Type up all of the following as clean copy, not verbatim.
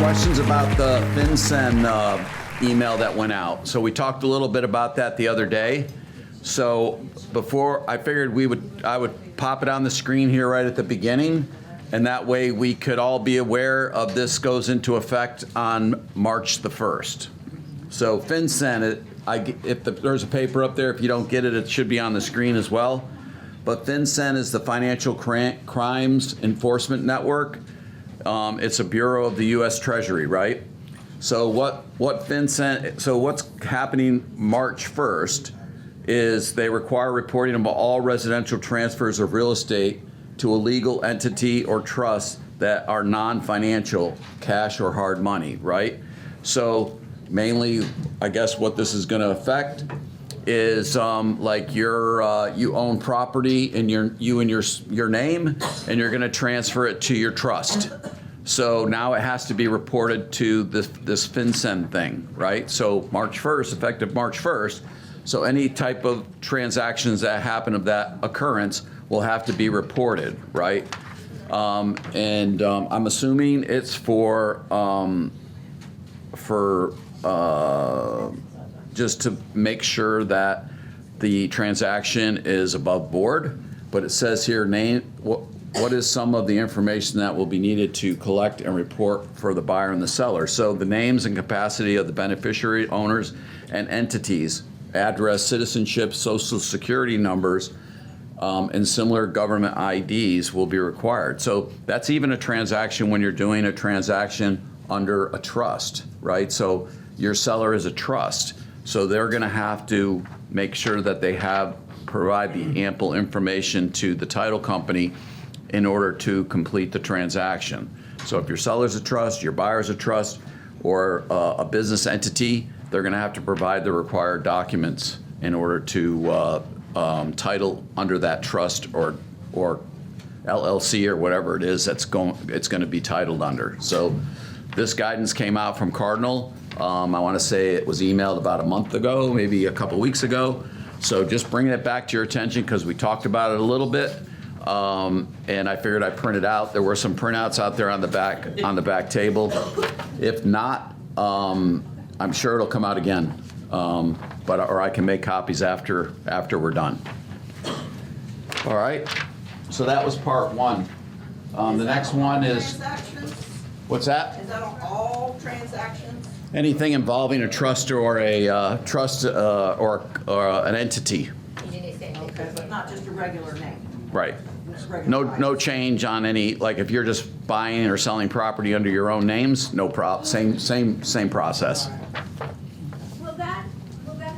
questions about the FinCEN email that went out. So we talked a little bit about that the other day. So before, I figured I would pop it on the screen here right at the beginning, and that way we could all be aware of this goes into effect on March the 1st. So FinCEN, if there's a paper up there, if you don't get it, it should be on the screen as well. But FinCEN is the Financial Crimes Enforcement Network. It's a bureau of the U.S. Treasury, right? So what's happening March 1st is they require reporting of all residential transfers of real estate to a legal entity or trust that are non-financial, cash or hard money, right? So mainly, I guess what this is going to affect is like you own property in your name, and you're going to transfer it to your trust. So now it has to be reported to this FinCEN thing, right? So March 1st, effective March 1st. So any type of transactions that happen of that occurrence will have to be reported, right? I'm assuming it's for just to make sure that the transaction is above board. But it says here, what is some of the information that will be needed to collect and report for the buyer and the seller? So the names and capacity of the beneficiary owners and entities, address, citizenship, social security numbers, and similar government IDs will be required. So that's even a transaction when you're doing a transaction under a trust, right? So your seller is a trust. So they're gonna have to make sure that they provide the ample information to the title company in order to complete the transaction. So if your seller's a trust, your buyer's a trust, or a business entity, they're gonna have to provide the required documents in order to title under that trust or LLC or whatever it is it's gonna be titled under. So this guidance came out from Cardinal. I wanna say it was emailed about a month ago, maybe a couple weeks ago. So just bringing it back to your attention because we talked about it a little bit. And I figured I'd print it out. There were some printouts out there on the back table. If not, I'm sure it'll come out again. Or I can make copies after we're done. All right. So that was part one. The next one is. What's that? Is that on all transactions? Anything involving a trust or a trust or an entity. Okay, but not just a regular name. Right. No change on any, like if you're just buying or selling property under your own names, no problem. Same process. Will that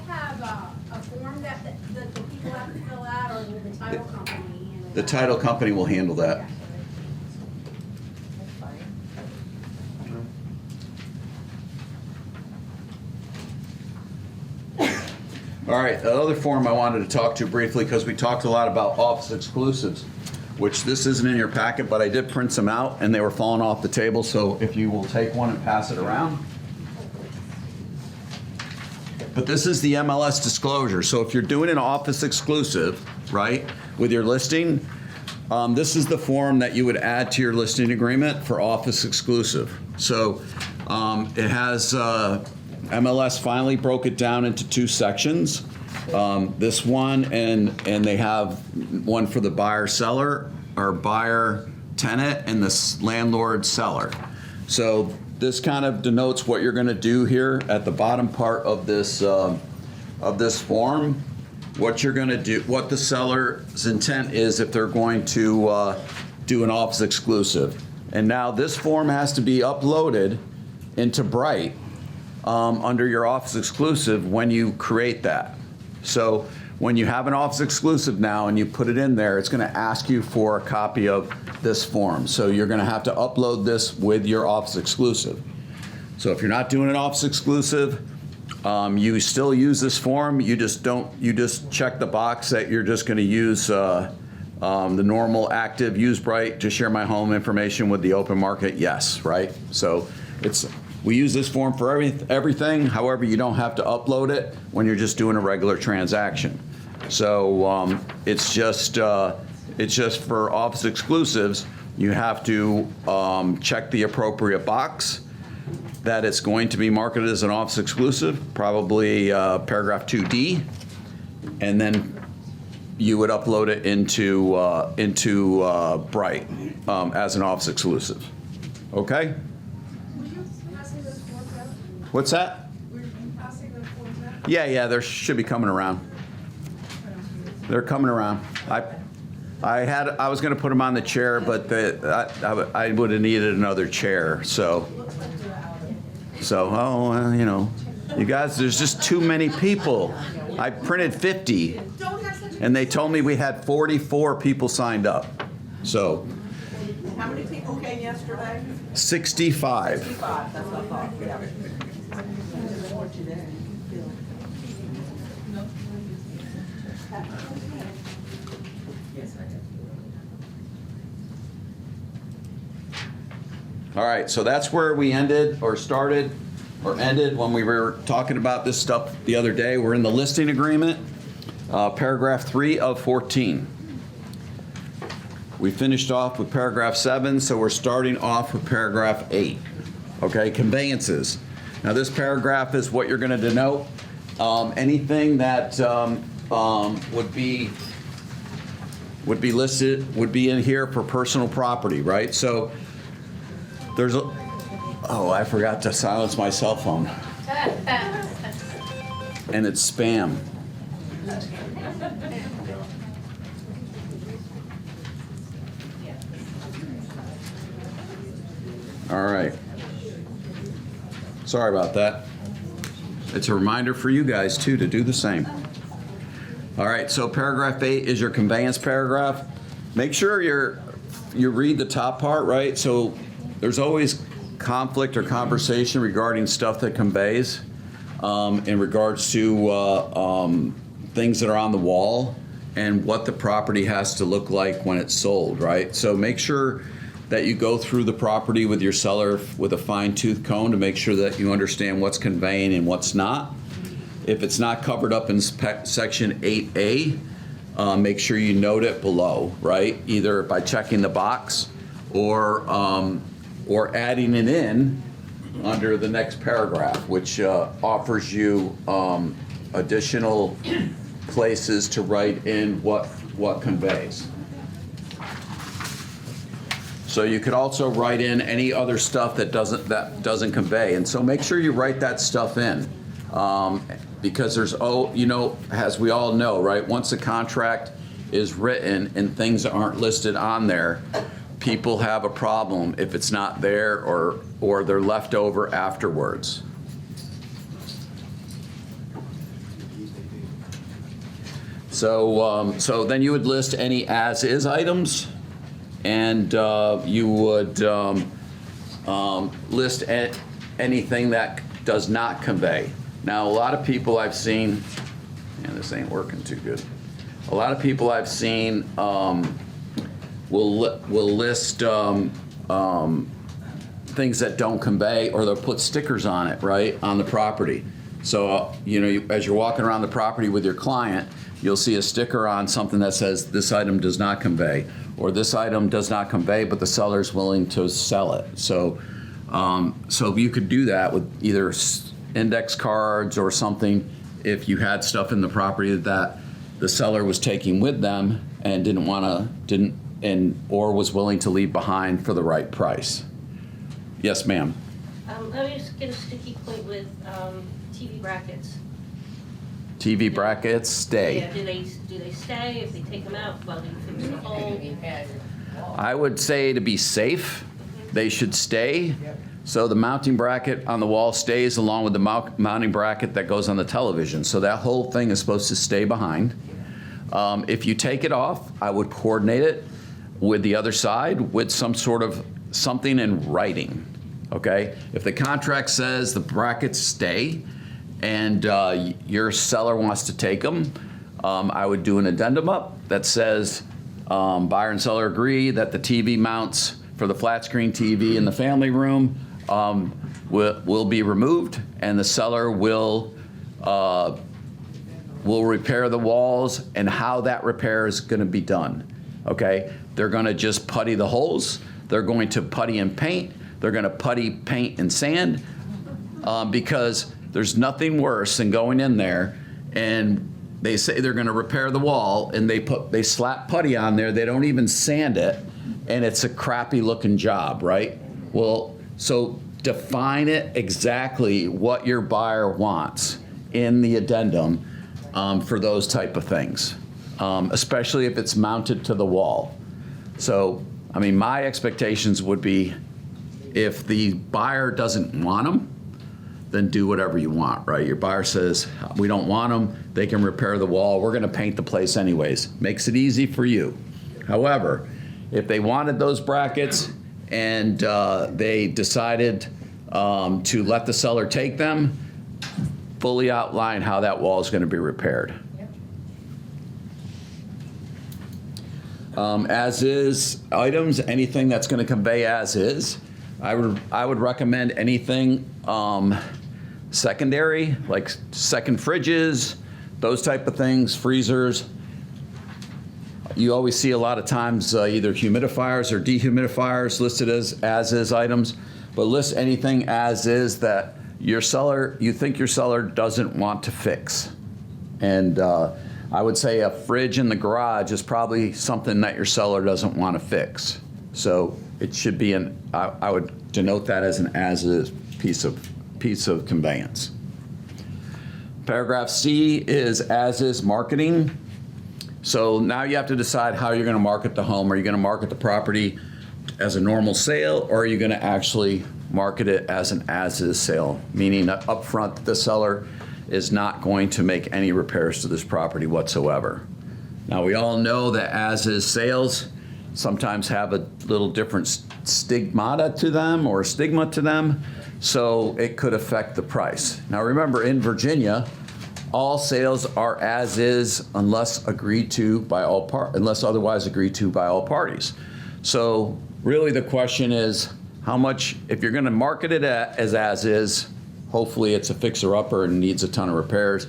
have a form that the people have to fill out, or will the title company handle that? The title company will handle that. All right, the other form I wanted to talk to briefly, because we talked a lot about office exclusives, which this isn't in your packet, but I did print some out and they were falling off the table, so if you will take one and pass it around. But this is the MLS disclosure. So if you're doing an office exclusive, right, with your listing, this is the form that you would add to your listing agreement for office exclusive. So it has MLS finally broke it down into two sections. This one and they have one for the buyer seller or buyer tenant and the landlord seller. So this kind of denotes what you're going to do here at the bottom part of this form. What you're going to do, what the seller's intent is if they're going to do an office exclusive. And now this form has to be uploaded into Bright under your office exclusive when you create that. So when you have an office exclusive now and you put it in there, it's going to ask you for a copy of this form. So you're going to have to upload this with your office exclusive. So if you're not doing an office exclusive, you still use this form. You just check the box that you're just going to use the normal active use Bright to share my home information with the open market. Yes, right? So we use this form for everything. However, you don't have to upload it when you're just doing a regular transaction. So it's just for office exclusives. You have to check the appropriate box. that it's going to be marketed as an office exclusive, probably paragraph 2D, and then you would upload it into Bright as an office exclusive. Okay? Were you passing those forms out? What's that? Were you passing those forms out? Yeah, they should be coming around. They're coming around. I was going to put them on the chair, but I would have needed another chair. So you know, you guys, there's just too many people. I printed 50, and they told me we had 44 people signed up. So How many people came yesterday? 65. 65, that's what I thought, yeah. All right, so that's where we ended or started or ended when we were talking about this stuff the other day. We're in the listing agreement, paragraph 3 of 14. We finished off with paragraph 7, so we're starting off with paragraph 8. Okay, conveyances. Now this paragraph is what you're going to denote. Anything that would be listed would be in here for personal property, right? So there's a, oh, I forgot to silence my cell phone. And it's spam. All right. Sorry about that. It's a reminder for you guys too to do the same. All right, so paragraph 8 is your conveyance paragraph. Make sure you read the top part, right? So there's always conflict or conversation regarding stuff that conveys in regards to things that are on the wall and what the property has to look like when it's sold, right? So make sure that you go through the property with your seller with a fine-tooth comb to make sure that you understand what's conveying and what's not. If it's not covered up in section 8A, make sure you note it below, right? Either by checking the box or adding it in under the next paragraph, which offers you additional places to write in what conveys. So you could also write in any other stuff that doesn't convey, and so make sure you write that stuff in, because there's as we all know, right? Once a contract is written and things aren't listed on there, people have a problem if it's not there or they're left over afterwards. So then you would list any as-is items, and you would list anything that does not convey. Now, a lot of people I've seen, and this ain't working too good. A lot of people I've seen will list things that don't convey, or they'll put stickers on it, right, on the property. So, as you're walking around the property with your client, you'll see a sticker on something that says this item does not convey, or this item does not convey, but the seller's willing to sell it. So you could do that with either index cards or something if you had stuff in the property that the seller was taking with them and or was willing to leave behind for the right price. Yes, ma'am. Let me just get a sticky point with TV brackets. TV brackets stay. Yeah, do they stay? If they take them out, well, do you fix the hole? I would say to be safe, they should stay. So the mounting bracket on the wall stays along with the mounting bracket that goes on the television. So that whole thing is supposed to stay behind. If you take it off, I would coordinate it with the other side with some sort of something in writing, okay? If the contract says the brackets stay and your seller wants to take them, I would do an addendum up that says buyer and seller agree that the TV mounts for the flat screen TV in the family room will be removed, and the seller will repair the walls, and how that repair is going to be done. Okay, they're going to just putty the holes. They're going to putty and paint. They're going to putty, paint, and sand, because there's nothing worse than going in there and they say they're gonna repair the wall and they slap putty on there, they don't even sand it, and it's a crappy looking job, right? Well, so define it exactly what your buyer wants in the addendum for those type of things, especially if it's mounted to the wall. So, I mean, my expectations would be if the buyer doesn't want them, then do whatever you want, right? Your buyer says, we don't want them, they can repair the wall, we're gonna paint the place anyways. Makes it easy for you. However, if they wanted those brackets and they decided to let the seller take them, fully outline how that wall is gonna be repaired. As is items, anything that's gonna convey as is, I would recommend anything secondary, like second fridges, those type of things, freezers. You always see a lot of times either humidifiers or dehumidifiers listed as is items, but list anything as is that you think your seller doesn't want to fix. And I would say a fridge in the garage is probably something that your seller doesn't want to fix. So it should be I would denote that as an as-is piece of conveyance. Paragraph C is as-is marketing. So now you have to decide how you're going to market the home. Are you going to market the property as a normal sale, or are you going to actually market it as an as-is sale, meaning that up front the seller is not going to make any repairs to this property whatsoever. Now we all know that as-is sales sometimes have a little different stigma to them, so it could affect the price. Now remember, in Virginia, all sales are as is unless agreed to by unless otherwise agreed to by all parties. So really the question is how much, if you're going to market it as is, hopefully it's a fixer-upper and needs a ton of repairs.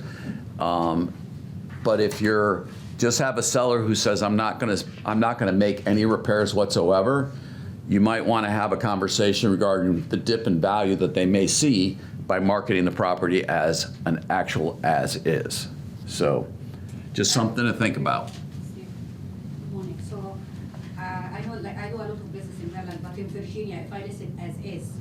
But if you're just have a seller who says I'm not going to make any repairs whatsoever, you might want to have a conversation regarding the dip in value that they may see by marketing the property as an actual as is. So just something to think about. Good morning. So I know, like, I do a lot of business in Maryland, but in Virginia, if I list it as is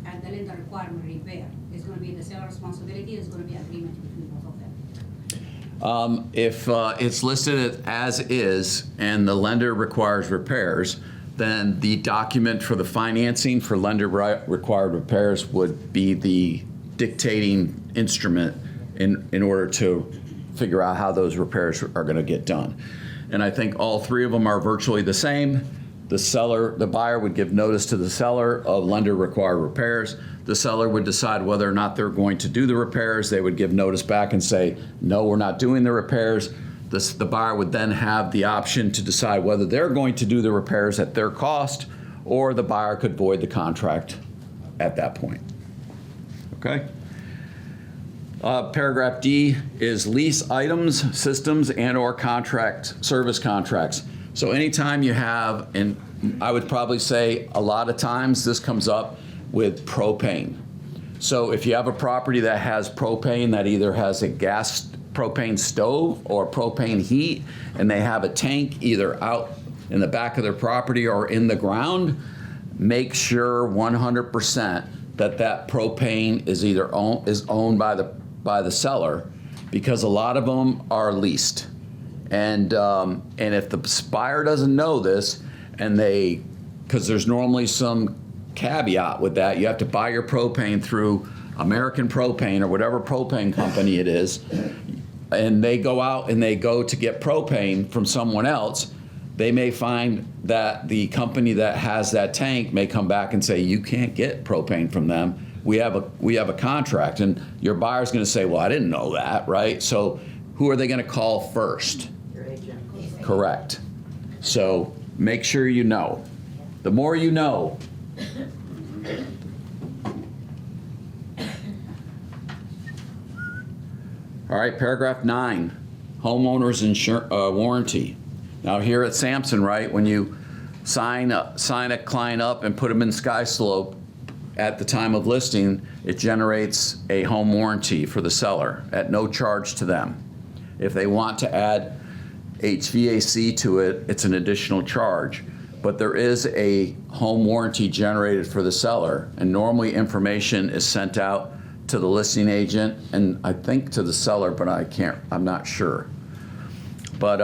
and the lender requirement repair, it's going to be the seller responsibility, it's going to be agreement between both of them. If it's listed as is and the lender requires repairs, then the document for the financing for lender required repairs would be the dictating instrument in order to figure out how those repairs are going to get done. And I think all three of them are virtually the same. The buyer would give notice to the seller of lender required repairs. The seller would decide whether or not they're going to do the repairs. They would give notice back and say, no, we're not doing the repairs. The buyer would then have the option to decide whether they're going to do the repairs at their cost, or the buyer could void the contract at that point. Okay? Paragraph D is lease items, systems, and/or service contracts. So anytime you have, and I would probably say a lot of times this comes up with propane. So if you have a property that has propane, that either has a gas propane stove or propane heat, and they have a tank either out in the back of their property or in the ground, make sure 100% that propane is either owned by the seller, because a lot of them are leased. And if the buyer doesn't know this, and because there's normally some caveat with that, you have to buy your propane through American Propane or whatever propane company it is, and they go out and they go to get propane from someone else, they may find that the company that has that tank may come back and say, you can't get propane from them. We have a contract. And your buyer's going to say, well, I didn't know that, right? So who are they going to call first? Your agent. Correct. So make sure you know. The more you know. All right, paragraph 9, homeowner's warranty. Now here at Samson, right, when you sign a client up and put them in Sky Slope, at the time of listing, it generates a home warranty for the seller at no charge to them. If they want to add HVAC to it, it's an additional charge. But there is a home warranty generated for the seller, and normally information is sent out to the listing agent and I think to the seller, but I'm not sure. But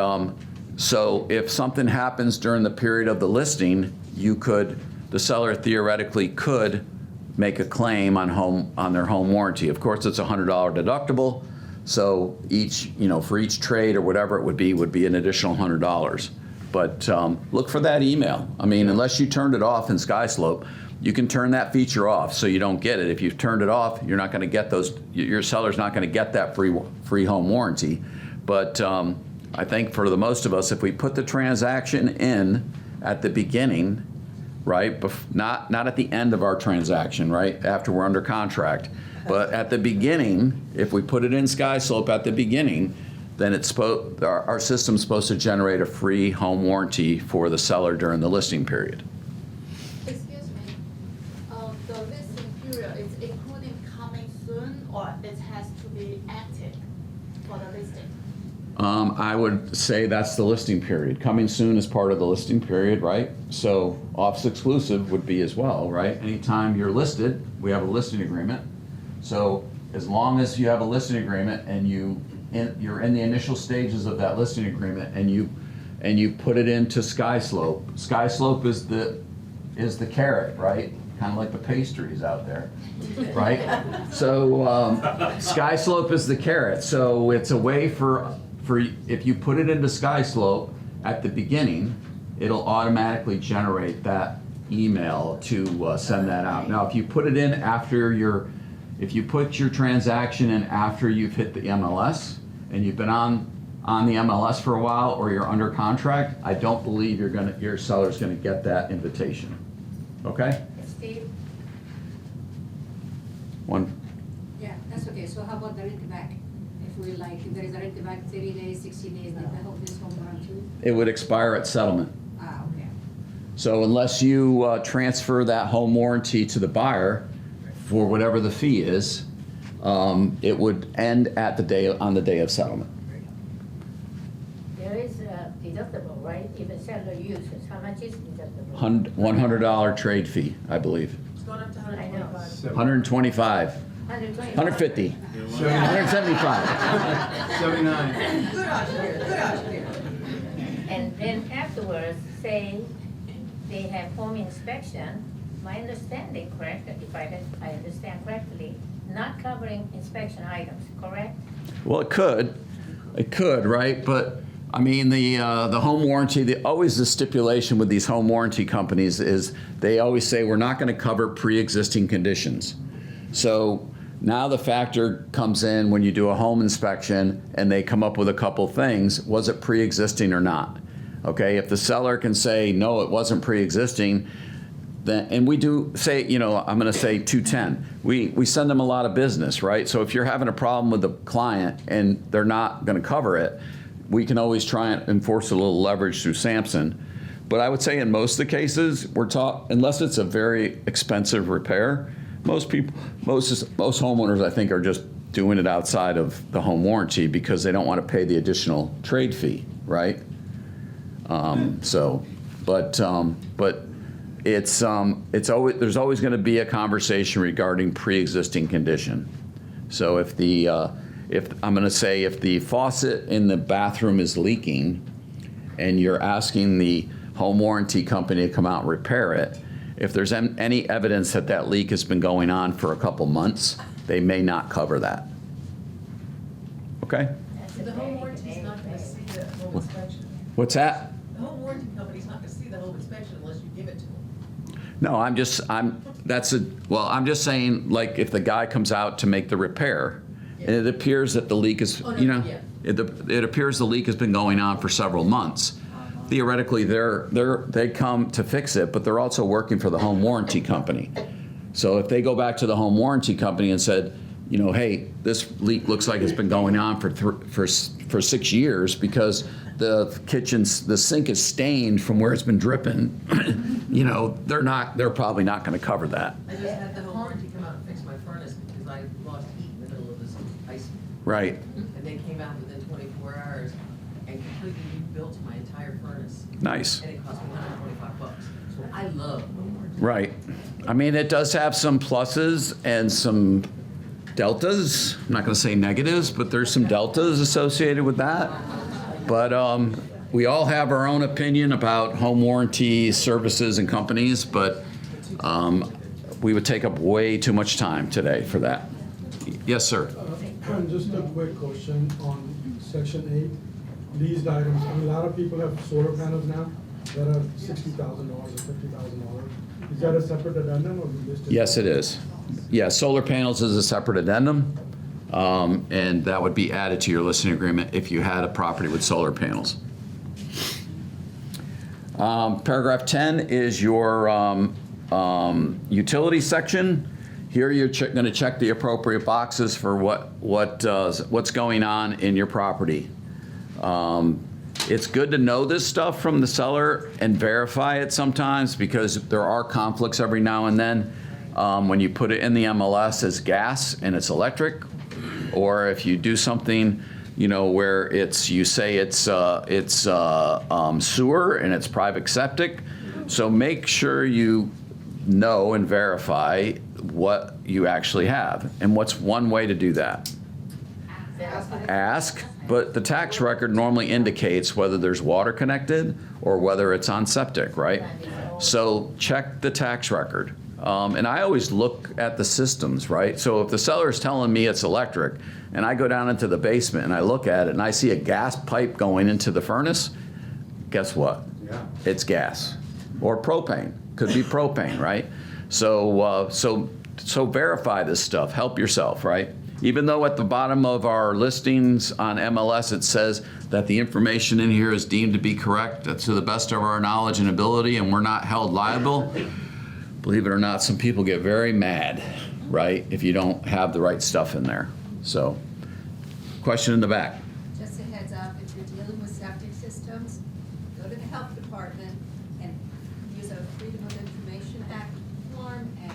so if something happens during the period of the listing, the seller theoretically could make a claim on their home warranty. Of course, it's a $100 deductible, so for each trade or whatever it would be an additional $100. But look for that email. I mean, unless you turned it off in SkySlope, you can turn that feature off so you don't get it. If you've turned it off, you're not going to get your seller's not going to get that free home warranty. But I think for the most of us, if we put the transaction in at the beginning, right, not at the end of our transaction, right, after we're under contract, but at the beginning, if we put it in SkySlope at the beginning, then our system's supposed to generate a free home warranty for the seller during the listing period. Excuse me, the listing period is including coming soon, or it has to be active for the listing? I would say that's the listing period. Coming soon is part of the listing period, right? So office exclusive would be as well, right? Anytime you're listed, we have a listing agreement. So as long as you have a listing agreement and you're in the initial stages of that listing agreement and you put it into SkySlope. SkySlope is the carrot, right? Kind of like the pastries out there, right? So SkySlope is the carrot. So it's a way for if you put it into SkySlope at the beginning, it'll automatically generate that email to send that out. Now, if you put it in if you put your transaction in after you've hit the MLS and you've been on the MLS for a while or you're under contract, I don't believe your seller's gonna get that invitation. Okay? Steve? One. Yeah, that's okay. So how about the rent back? If there is a rent back 30 days, 60 days, did I hope this home run too? It would expire at settlement. Okay. So unless you transfer that home warranty to the buyer for whatever the fee is, it would end on the day of settlement. There is a deductible, right? If a seller uses, how much is deductible? $100 trade fee, I believe. It's going up to I know. 125. 125, 120. 150, 175. 79. Good idea. And then afterwards, say they have home inspection, my understanding, correct, if I understand correctly, not covering inspection items, correct? Well, it could, right? But I mean, the home warranty, always the stipulation with these home warranty companies is they always say we're not going to cover pre-existing conditions. So now the factor comes in when you do a home inspection and they come up with a couple things. Was it pre-existing or not? Okay, if the seller can say, no, it wasn't pre-existing, then, and we do say, I'm going to say 210. We send them a lot of business, right? So if you're having a problem with the client and they're not going to cover it, we can always try and enforce a little leverage through Samson. But I would say in most of the cases, unless it's a very expensive repair, most homeowners, I think, are just doing it outside of the home warranty because they don't want to pay the additional trade fee, right? But it's always, there's always going to be a conversation regarding pre-existing condition. So if the faucet in the bathroom is leaking and you're asking the home warranty company to come out and repair it, if there's any evidence that leak has been going on for a couple months, they may not cover that. Okay? The home warranty's not gonna see the home inspection. What's that? The home warranty company's not gonna see the home inspection unless you give it to them. No, I'm just saying, like, if the guy comes out to make the repair, and it appears that the leak is, it appears the leak has been going on for several months. Theoretically, they come to fix it, but they're also working for the home warranty company. So if they go back to the home warranty company and said, you know, hey, this leak looks like it's been going on for 6 years because the sink is stained from where it's been dripping. You know, they're probably not going to cover that. I just had the home warranty come out and fix my furnace because I lost heat in the middle of this ice. Right. And they came out within 24 hours and completely rebuilt my entire furnace. Nice. And it cost me $125. So I love home warranty. Right. I mean, it does have some pluses and some deltas. I'm not going to say negatives, but there's some deltas associated with that. But we all have our own opinion about home warranty services and companies, but we would take up way too much time today for that. Yes, sir. Just a quick question on section 8, leased items. I mean, a lot of people have solar panels now that are $60,000 or $50,000. Is that a separate addendum or we listed? Yes, it is. Yeah, solar panels is a separate addendum, and that would be added to your listing agreement if you had a property with solar panels. Paragraph 10 is your utility section. Here you're going to check the appropriate boxes for what's going on in your property. It's good to know this stuff from the seller and verify it sometimes because there are conflicts every now and then when you put it in the MLS as gas and it's electric, or if you do something, you know, where you say it's sewer and it's private septic. So make sure you know and verify what you actually have. And what's one way to do that? Ask, but the tax record normally indicates whether there's water connected or whether it's on septic, right? So check the tax record. And I always look at the systems, right? So if the seller is telling me it's electric and I go down into the basement and I look at it and I see a gas pipe going into the furnace, guess what? Yeah. It's gas or propane. Could be propane, right? So verify this stuff. Help yourself, right? Even though at the bottom of our listings on MLS it says that the information in here is deemed to be correct to the best of our knowledge and ability and we're not held liable, believe it or not, some people get very mad, right, if you don't have the right stuff in there. So, question in the back. Just a heads up, if you're dealing with septic systems, go to the health department and use a Freedom of Information Act form and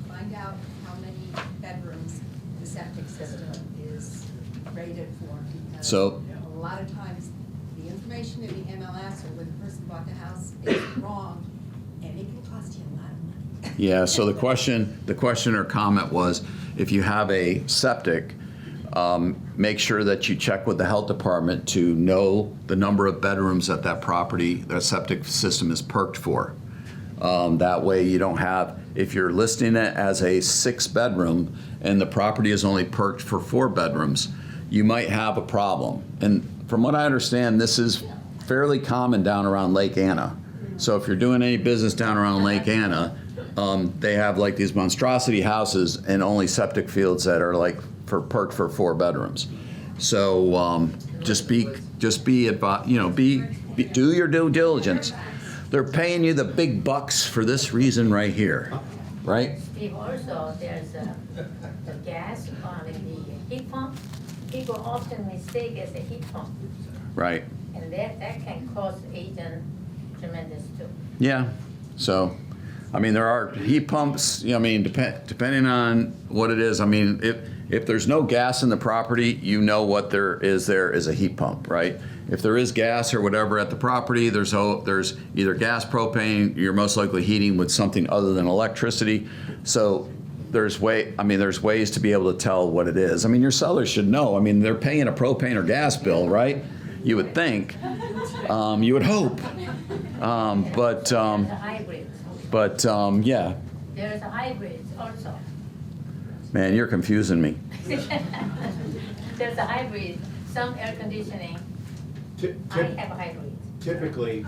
find out how many bedrooms the septic system is rated for. Because So- a lot of times, the information in the MLS or when the person bought the house is wrong, and it can cost you a lot of money. Yeah, so the question or comment was, if you have a septic, make sure that you check with the health department to know the number of bedrooms that that septic system is perked for. That way you don't have, if you're listing it as a 6-bedroom and the property is only perked for 4 bedrooms, you might have a problem. And from what I understand, this is fairly common down around Lake Anna. So if you're doing any business down around Lake Anna, they have like these monstrosity houses and only septic fields that are like perked for 4 bedrooms. So do your due diligence. They're paying you the big bucks for this reason right here, right? Steve, also, there's the gas on the heat pump. People often mistake as a heat pump, Right. and that can cause agent tremendous too. Yeah. So, I mean, there are heat pumps. I mean, depending on what it is. I mean, if there's no gas in the property, you know what there is a heat pump, right? If there is gas or whatever at the property, there's either gas, propane. You're most likely heating with something other than electricity. So there's ways to be able to tell what it is. I mean, your sellers should know. I mean, they're paying a propane or gas bill, right? You would think. You would hope. There's a hybrid. Yeah. There's a hybrid also. Man, you're confusing me. There's a hybrid, some air conditioning. I have a hybrid. Typically,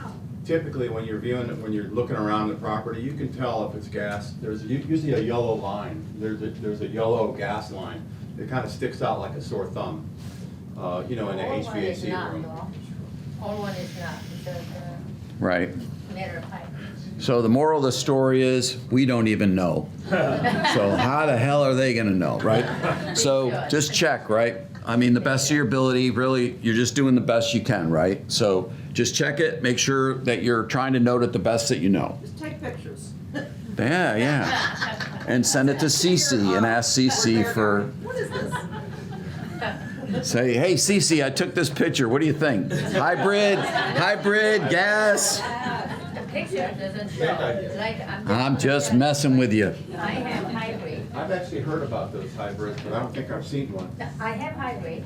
when you're looking around the property, you can tell if it's gas. There's usually a yellow line. There's a yellow gas line. It kind of sticks out like a sore thumb, in the All one is HVAC not, room. though. All one is not, because right? Matter of fact. So the moral of the story is, we don't even know. So how the hell are they gonna know, right? So just check, right? I mean, the best of your ability, really, you're just doing the best you can, right? So just check it, make sure that you're trying to note it the best that you know. Just take pictures. Yeah, yeah. And send it to Cece and ask Cece for, What is this? say, hey, Cece, I took this picture, what do you think? Hybrid, gas? The picture doesn't show, like, I'm just messing with you. I have hybrid. I've actually heard about those hybrids, but I don't think I've seen one. I have hybrid.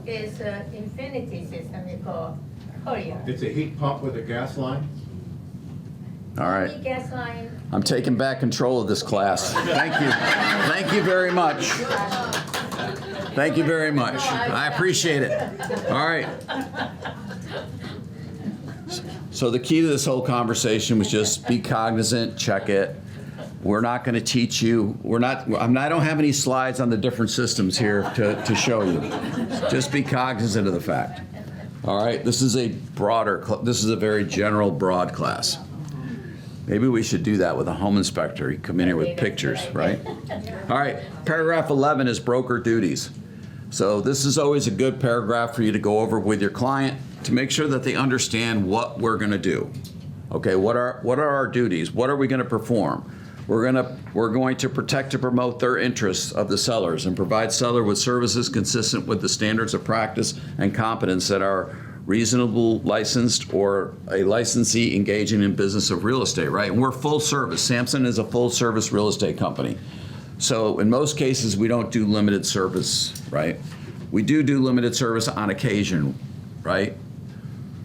It's an infinity system we call Courier. It's a heat pump with a gas line? All right. Only gas line. I'm taking back control of this class. Thank you. Thank you very much. Thank you very much. I appreciate it. All right. So the key to this whole conversation was just be cognizant, check it. We're not going to teach you. I don't have any slides on the different systems here to show you. Just be cognizant of the fact. All right. This is a very general, broad class. Maybe we should do that with a home inspector. He come in here with pictures, right? All right, paragraph 11 is broker duties. So this is always a good paragraph for you to go over with your client to make sure that they understand what we're gonna do. Okay, what are our duties? What are we gonna perform? We're going to protect and promote their interests of the sellers and provide seller with services consistent with the standards of practice and competence that are reasonable licensed or a licensee engaging in business of real estate, right? And we're full service. Samson is a full service real estate company. So in most cases, we don't do limited service, right? We do limited service on occasion, right?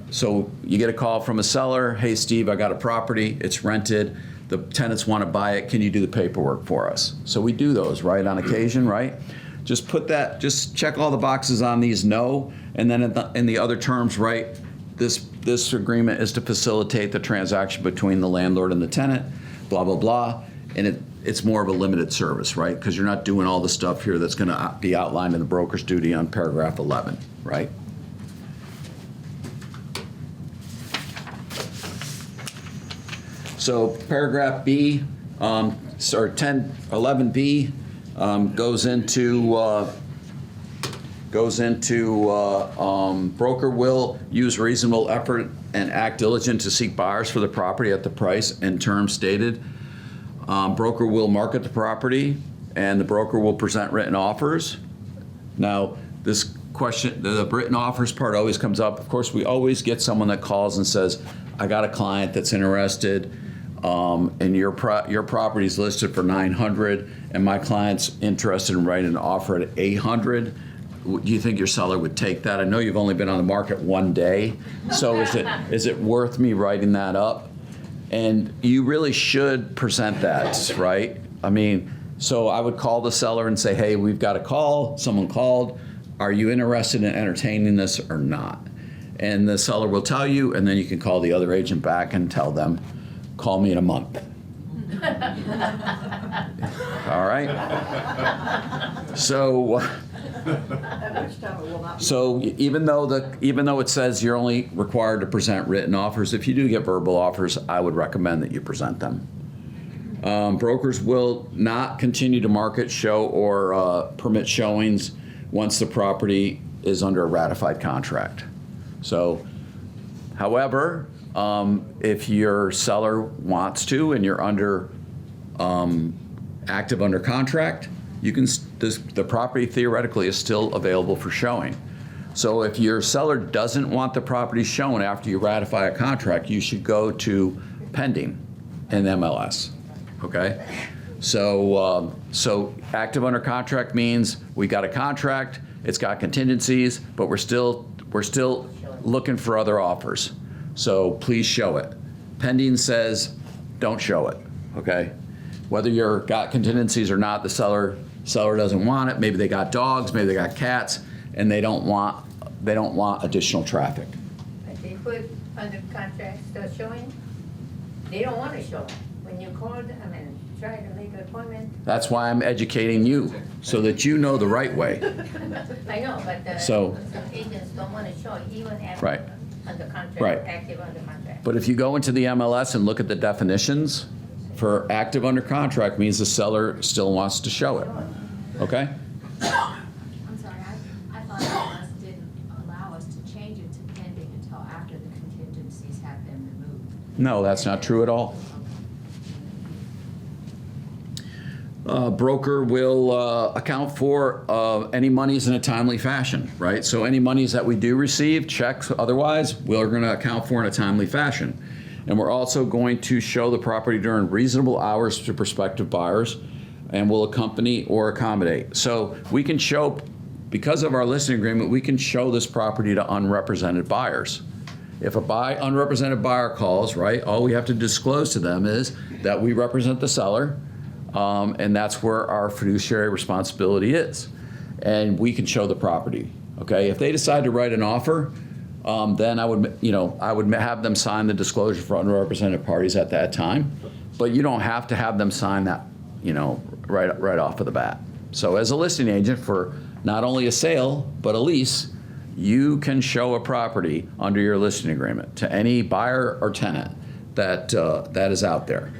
So you get a call from a seller, hey Steve, I got a property, it's rented, the tenants want to buy it, can you do the paperwork for us? So we do those, right, on occasion, right? Just just check all the boxes on these no, and then in the other terms, right, this agreement is to facilitate the transaction between the landlord and the tenant, blah, blah, blah, and it's more of a limited service, right? Because you're not doing all the stuff here that's gonna be outlined in the broker's duty on paragraph 11, right? So paragraph B, 11B, goes into broker will use reasonable effort and act diligent to seek buyers for the property at the price and terms stated. Broker will market the property and the broker will present written offers. Now, this question, the written offers part always comes up. Of course, we always get someone that calls and says, I got a client that's interested and your property's listed for $900 and my client's interested in writing an offer at $800. Do you think your seller would take that? I know you've only been on the market one day, so is it worth me writing that up? And you really should present that, right? I mean, so I would call the seller and say, hey, we've got a call, someone called, are you interested in entertaining this or not? And the seller will tell you, and then you can call the other agent back and tell them, call me in a month. All right? So, At which time it will not be. so even though it says you're only required to present written offers, if you do get verbal offers, I would recommend that you present them. Brokers will not continue to market, show, or permit showings once the property is under a ratified contract. So, however, if your seller wants to and you're active under contract, you can, the property theoretically is still available for showing. So if your seller doesn't want the property shown after you ratify a contract, you should go to pending in MLS, okay? So, so active under contract means we got a contract, it's got contingencies, but we're still looking for other offers. So please show it. Pending says don't show it, okay? Whether you've got contingencies or not, the seller doesn't want it. Maybe they got dogs, maybe they got cats, and they don't want additional traffic. But they put under contract still showing, they don't want to show it. When you call them and try to make an appointment. That's why I'm educating you, so that you know the right way. I know, but So- some agents don't want to show it even after. Right. under contract, Right. active under contract. But if you go into the MLS and look at the definitions, for active under contract means the seller still wants to show it, okay? I'm sorry, I thought MLS didn't allow us to change it to pending until after the contingencies have been removed. No, that's not true at all. Broker will account for any monies in a timely fashion, right? So any monies that we do receive, checks, otherwise, we're going to account for in a timely fashion. And we're also going to show the property during reasonable hours to prospective buyers and will accompany or accommodate. So we can show, because of our listing agreement, we can show this property to unrepresented buyers. If a unrepresented buyer calls, right, all we have to disclose to them is that we represent the seller, and that's where our fiduciary responsibility is. And we can show the property, okay? If they decide to write an offer, then I would have them sign the disclosure for underrepresented parties at that time. But you don't have to have them sign that, right off of the bat. So as a listing agent for not only a sale, but a lease, you can show a property under your listing agreement to any buyer or tenant that is out there,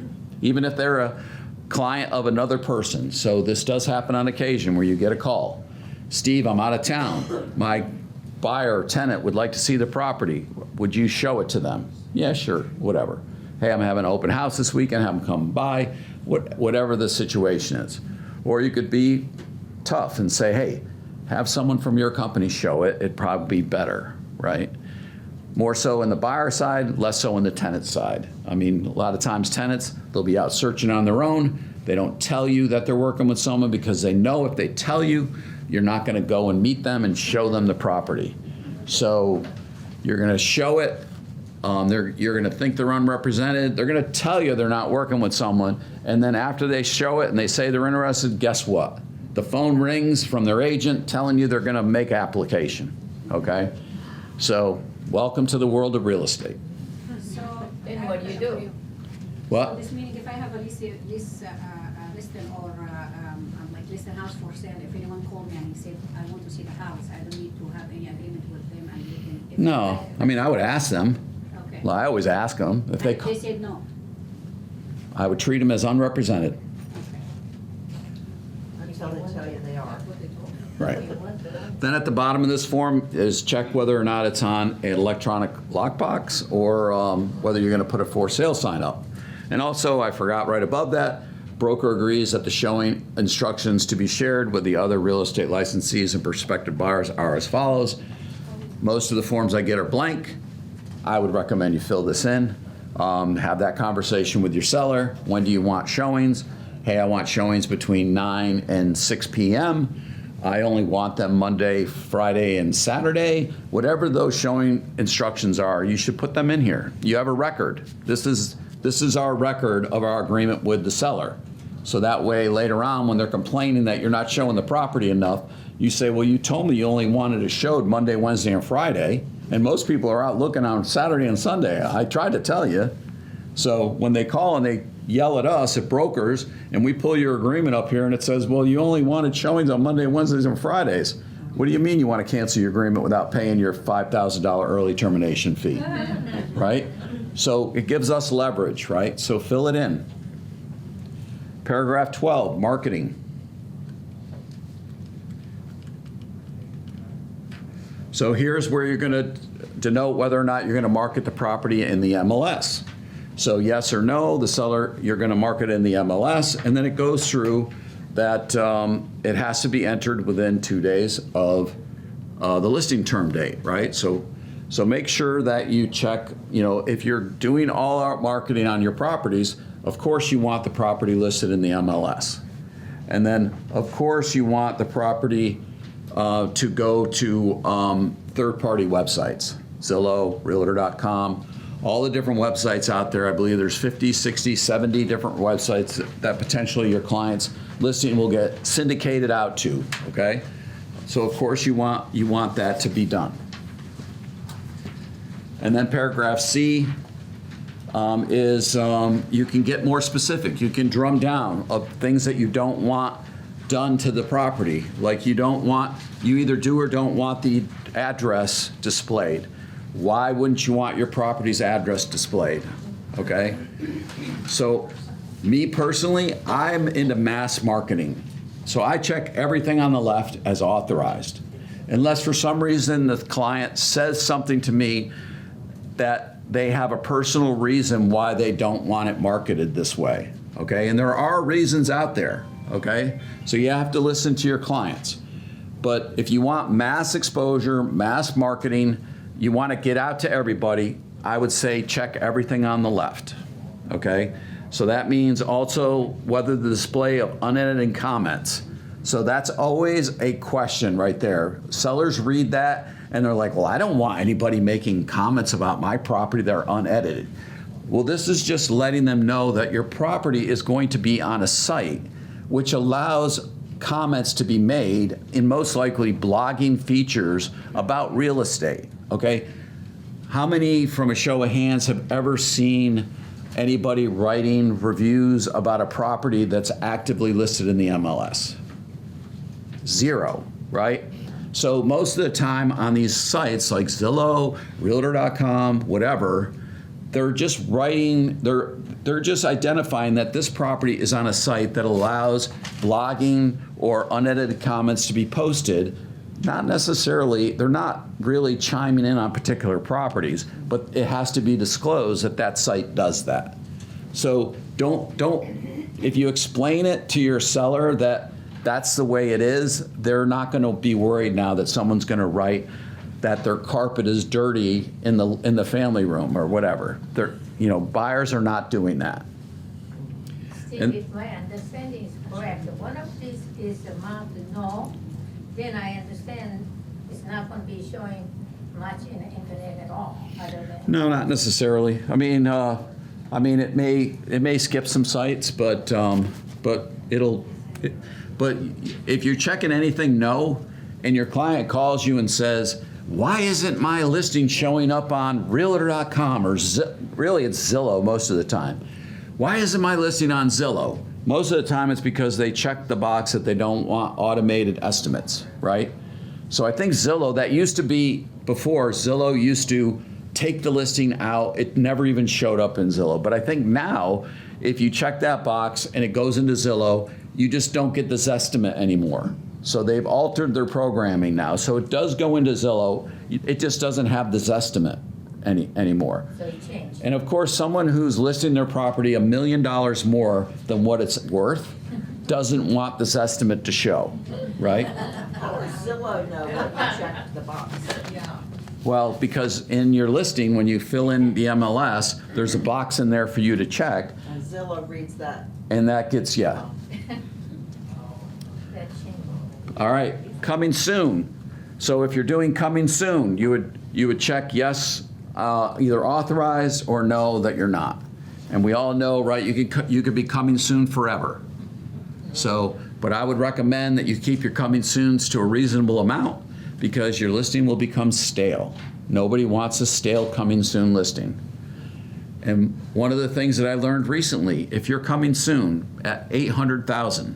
even if they're a client of another person. So this does happen on occasion where you get a call. Steve, I'm out of town. My buyer or tenant would like to see the property. Would you show it to them? Yeah, sure, whatever. Hey, I'm having an open house this weekend, have them come by, whatever the situation is. Or you could be tough and say, hey, have someone from your company show it. It'd probably be better, right? More so in the buyer side, less so in the tenant side. I mean, a lot of times tenants, they'll be out searching on their own. They don't tell you that they're working with someone because they know if they tell you, you're not going to go and meet them and show them the property. So you're going to show it. You're going to think they're unrepresented. They're going to tell you they're not working with someone. And then after they show it and they say they're interested, guess what? The phone rings from their agent telling you they're going to make application, okay? So welcome to the world of real estate. So. Then what do you do? What? This meaning if I have a listing or like list a house for sale, if anyone called me and he said, I want to see the house, I don't need to have any agreement with them and we can. if No, I mean, I would ask them. Okay. Well, I always ask them. If They said no. I would treat them as unrepresented. Until they tell you they are. Right. Then at the bottom of this form is check whether or not it's on an electronic lockbox or whether you're going to put a for sale sign up. And also, I forgot right above that, broker agrees that the showing instructions to be shared with the other real estate licensees and prospective buyers are as follows. Most of the forms I get are blank. I would recommend you fill this in. Have that conversation with your seller. When do you want showings? Hey, I want showings between 9 and 6 p.m. I only want them Monday, Friday, and Saturday. Whatever those showing instructions are, you should put them in here. You have a record. This is our record of our agreement with the seller. So that way, later on, when they're complaining that you're not showing the property enough, you say, well, you told me you only wanted it showed Monday, Wednesday, and Friday, and most people are out looking on Saturday and Sunday. I tried to tell you. So when they call and they yell at us, at brokers, and we pull your agreement up here and it says, well, you only wanted showings on Monday, Wednesdays, and Fridays. What do you mean you want to cancel your agreement without paying your $5,000 early termination fee, right? So it gives us leverage, right? So fill it in. Paragraph 12, marketing. So here's where you're going to denote whether or not you're going to market the property in the MLS. So yes or no, the seller, you're going to market in the MLS, and then it goes through that it has to be entered within 2 days of the listing term date, right? So make sure that you check, if you're doing all our marketing on your properties, of course you want the property listed in the MLS. And then, of course, you want the property to go to third-party websites, Zillow, Realtor.com, all the different websites out there. I believe there's 50, 60, 70 different websites that potentially your client's listing will get syndicated out to, okay? So of course you want that to be done. And then paragraph C is you can get more specific. You can drum down of things that you don't want done to the property. Like you either do or don't want the address displayed. why wouldn't you want your property's address displayed? Okay? So, me personally, I'm into mass marketing. So I check everything on the left as authorized. Unless for some reason the client says something to me that they have a personal reason why they don't want it marketed this way, okay? And there are reasons out there, okay? So you have to listen to your clients. But if you want mass exposure, mass marketing, you want to get out to everybody, I would say check everything on the left, okay? So that means also whether the display of unedited comments. So that's always a question right there. Sellers read that and they're like, well, I don't want anybody making comments about my property that are unedited. Well, this is just letting them know that your property is going to be on a site which allows comments to be made in most likely blogging features about real estate, okay? How many, from a show of hands, have ever seen anybody writing reviews about a property that's actively listed in the MLS? Zero, right? So most of the time on these sites like Zillow, Realtor.com, whatever, they're just writing, they're just identifying that this property is on a site that allows blogging or unedited comments to be posted. Not necessarily, they're not really chiming in on particular properties, but it has to be disclosed that that site does that. So don't, if you explain it to your seller that that's the way it is, they're not going to be worried now that someone's going to write that their carpet is dirty in the family room or whatever. They're, you know, buyers are not doing that. Steve, And- if my understanding is correct, one of these is the amount no, then I understand it's not going to be showing much in the internet at all, other than. No, not necessarily. I mean, it may skip some sites, but but if you're checking anything no, and your client calls you and says, why isn't my listing showing up on Realtor.com or really it's Zillow most of the time. Why isn't my listing on Zillow? Most of the time it's because they check the box that they don't want automated estimates, right? So I think Zillow, that used to be before, Zillow used to take the listing out. It never even showed up in Zillow. But I think now, if you check that box and it goes into Zillow, you just don't get this estimate anymore. So they've altered their programming now. So it does go into Zillow. It just doesn't have this estimate anymore. So it changed. And of course, someone who's listing their property $1 million more than what it's worth doesn't want this estimate to show, right? How does Zillow know when you check the box? Yeah. Well, because in your listing, when you fill in the MLS, there's a box in there for you to check, And Zillow reads that. and that gets, yeah. That changed. All right, coming soon. So if you're doing coming soon, you would check yes, either authorized or no that you're not. And we all know, right, you could be coming soon forever. So, but I would recommend that you keep your coming soons to a reasonable amount because your listing will become stale. Nobody wants a stale coming soon listing. And one of the things that I learned recently, if you're coming soon at $800,000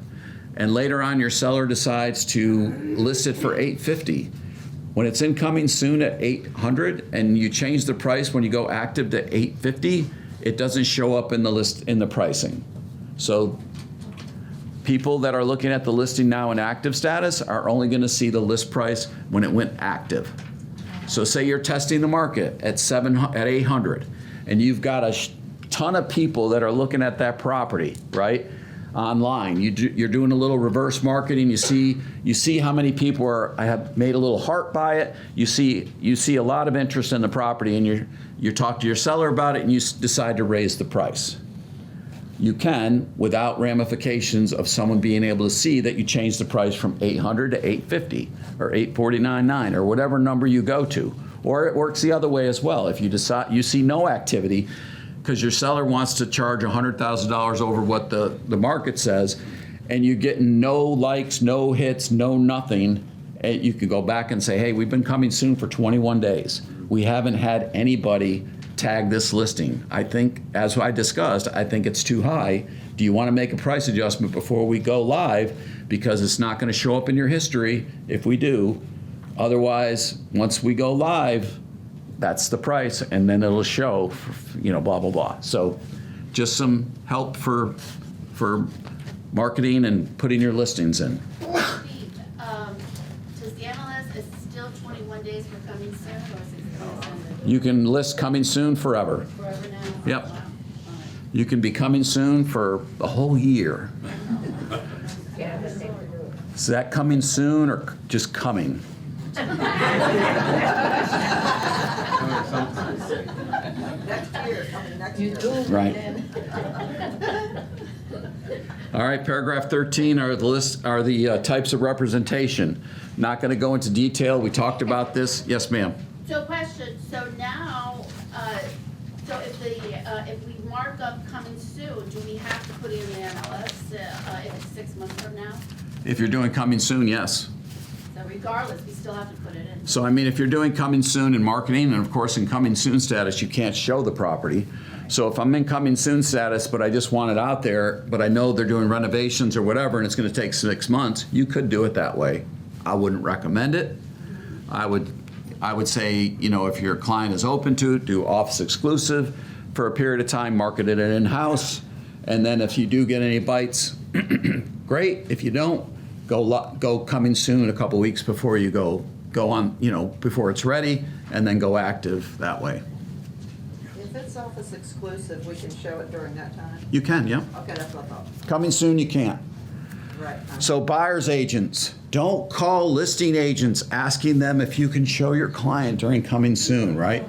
and later on your seller decides to list it for $850, when it's in coming soon at $800 and you change the price when you go active to $850, it doesn't show up in the list in the pricing. So people that are looking at the listing now in active status are only going to see the list price when it went active. So say you're testing the market at 800 and you've got a ton of people that are looking at that property, right? Online, you're doing a little reverse marketing. You see how many people have made a little heart by it. You see a lot of interest in the property, and you talk to your seller about it, and you decide to raise the price. You can without ramifications of someone being able to see that you changed the price from 800 to 850 or 849.9 or whatever number you go to. Or it works the other way as well. If you decide you see no activity because your seller wants to charge $100,000 over what the market says, and you're getting no likes, no hits, no nothing, and you can go back and say, hey, we've been coming soon for 21 days. We haven't had anybody tag this listing. I think, as I discussed, I think it's too high. Do you want to make a price adjustment before we go live? Because it's not going to show up in your history if we do. Otherwise, once we go live, that's the price, and then it'll show, you know, blah, blah, blah. So just some help for marketing and putting your listings in. Steve, does the MLS is still 21 days for coming soon, or is it going to end You can list coming soon forever. forever now? Yep. You can be coming soon for a whole year. Is that coming soon or just coming? Next year, coming next year. Right. All right, paragraph 13 are the types of representation. Not going to go into detail. We talked about this. Yes, ma'am. So question, so now, so if we mark up coming soon, do we have to put it in the MLS if it's 6 months from now? If you're doing coming soon, yes. So regardless, we still have to put it in. So I mean, if you're doing coming soon in marketing, and of course in coming soon status, you can't show the property. So if I'm in coming soon status, but I just want it out there, but I know they're doing renovations or whatever, and it's going to take 6 months, you could do it that way. I wouldn't recommend it. I would say, you know, if your client is open to it, do office exclusive for a period of time, market it in-house, and then if you do get any bites, great. If you don't, go coming soon a couple weeks before you go on, you know, before it's ready, and then go active that way. If it's office exclusive, we can show it during that time? You can, yeah. Okay, that's what I thought. Coming soon, you can't. Right. So buyer's agents, don't call listing agents asking them if you can show your client during coming soon, right?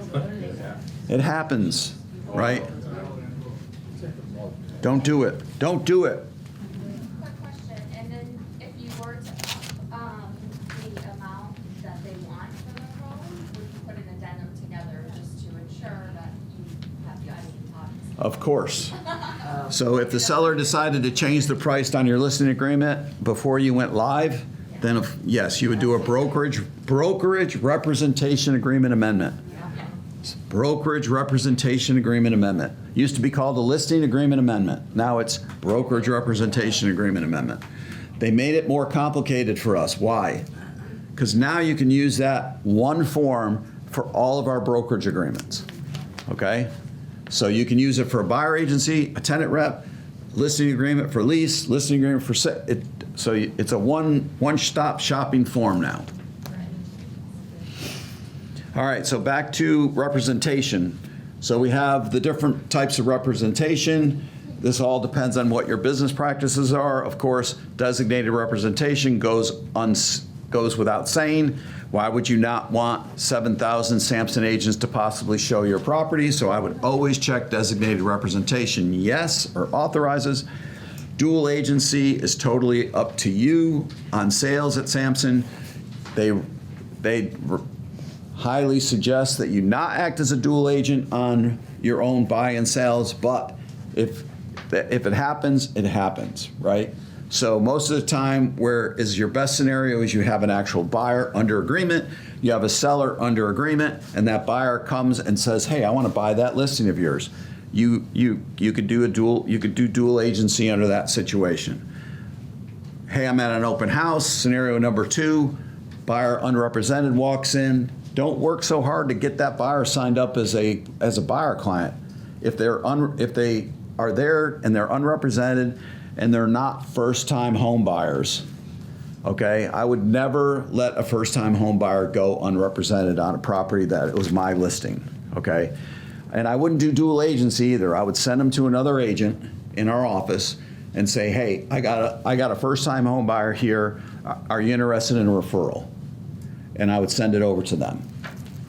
It happens, right? Don't do it. Don't do it. Quick question, and then if you were to up, the amount that they want for the phone, would you put an addendum together just to ensure that you have the items in pockets? Of course. So if the seller decided to change the price on your listing agreement before you went live, then yes, you would do a brokerage representation agreement amendment. Brokerage representation agreement amendment. Used to be called a listing agreement amendment. Now it's brokerage representation agreement amendment. They made it more complicated for us. Why? Because now you can use that one form for all of our brokerage agreements. Okay? So you can use it for a buyer agency, a tenant rep, listing agreement for lease, listing agreement for so it's a one-stop shopping form now. All right, so back to representation. So we have the different types of representation. This all depends on what your business practices are. Of course, designated representation goes without saying. Why would you not want 7,000 Samson agents to possibly show your property? So I would always check designated representation, yes, or authorizes. Dual agency is totally up to you on sales at Samson. They highly suggest that you not act as a dual agent on your own buy and sales, but if it happens, it happens, right? So most of the time, where is your best scenario is you have an actual buyer under agreement, you have a seller under agreement, and that buyer comes and says, hey, I want to buy that listing of yours. You could do dual agency under that situation. Hey, I'm at an open house, scenario number 2, buyer unrepresented walks in. Don't work so hard to get that buyer signed up as a buyer client. If they are there and they're unrepresented and they're not first-time home buyers, okay, I would never let a first-time home buyer go unrepresented on a property that it was my listing, okay? And I wouldn't do dual agency either. I would send them to another agent in our office and say, hey, I got a first-time home buyer here. Are you interested in a referral? And I would send it over to them.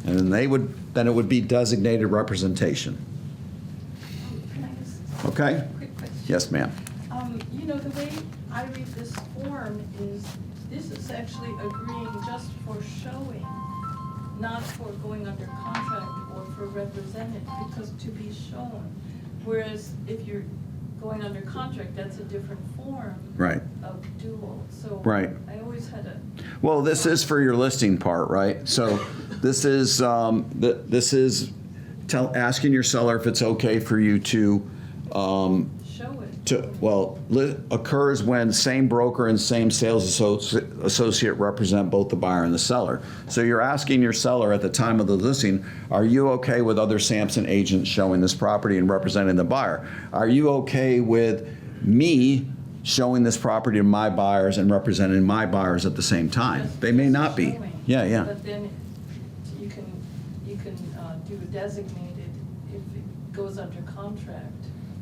And then it would be designated representation. Can I just, Okay? quick question? Yes, ma'am. You know, the way I read this form is, this is actually agreeing just for showing, not for going under contract or for represented, because to be shown. Whereas if you're going under contract, that's a different form Right. of dual. So Right. I always had a, Well, this is for your listing part, right? So this is asking your seller if it's okay for you to show it. Occurs when same broker and same sales associate represent both the buyer and the seller. So you're asking your seller at the time of the listing, are you okay with other Samson agents showing this property and representing the buyer? Are you okay with me showing this property to my buyers and representing my buyers at the same time? They may not be. Showing. Yeah. But then you can do a designated if it goes under contract.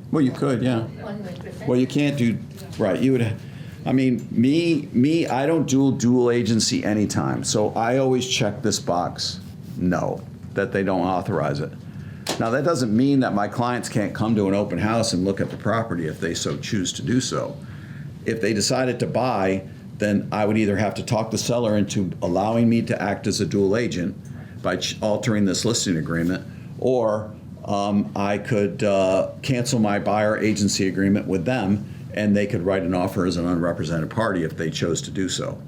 Well, you could, yeah. 100%. Well, you can't do, right, you would, I mean, me, I don't do dual agency anytime, so I always check this box, no, that they don't authorize it. Now, that doesn't mean that my clients can't come to an open house and look at the property if they so choose to do so. If they decided to buy, then I would either have to talk the seller into allowing me to act as a dual agent by altering this listing agreement, or I could cancel my buyer agency agreement with them, and they could write an offer as an unrepresented party if they chose to do so.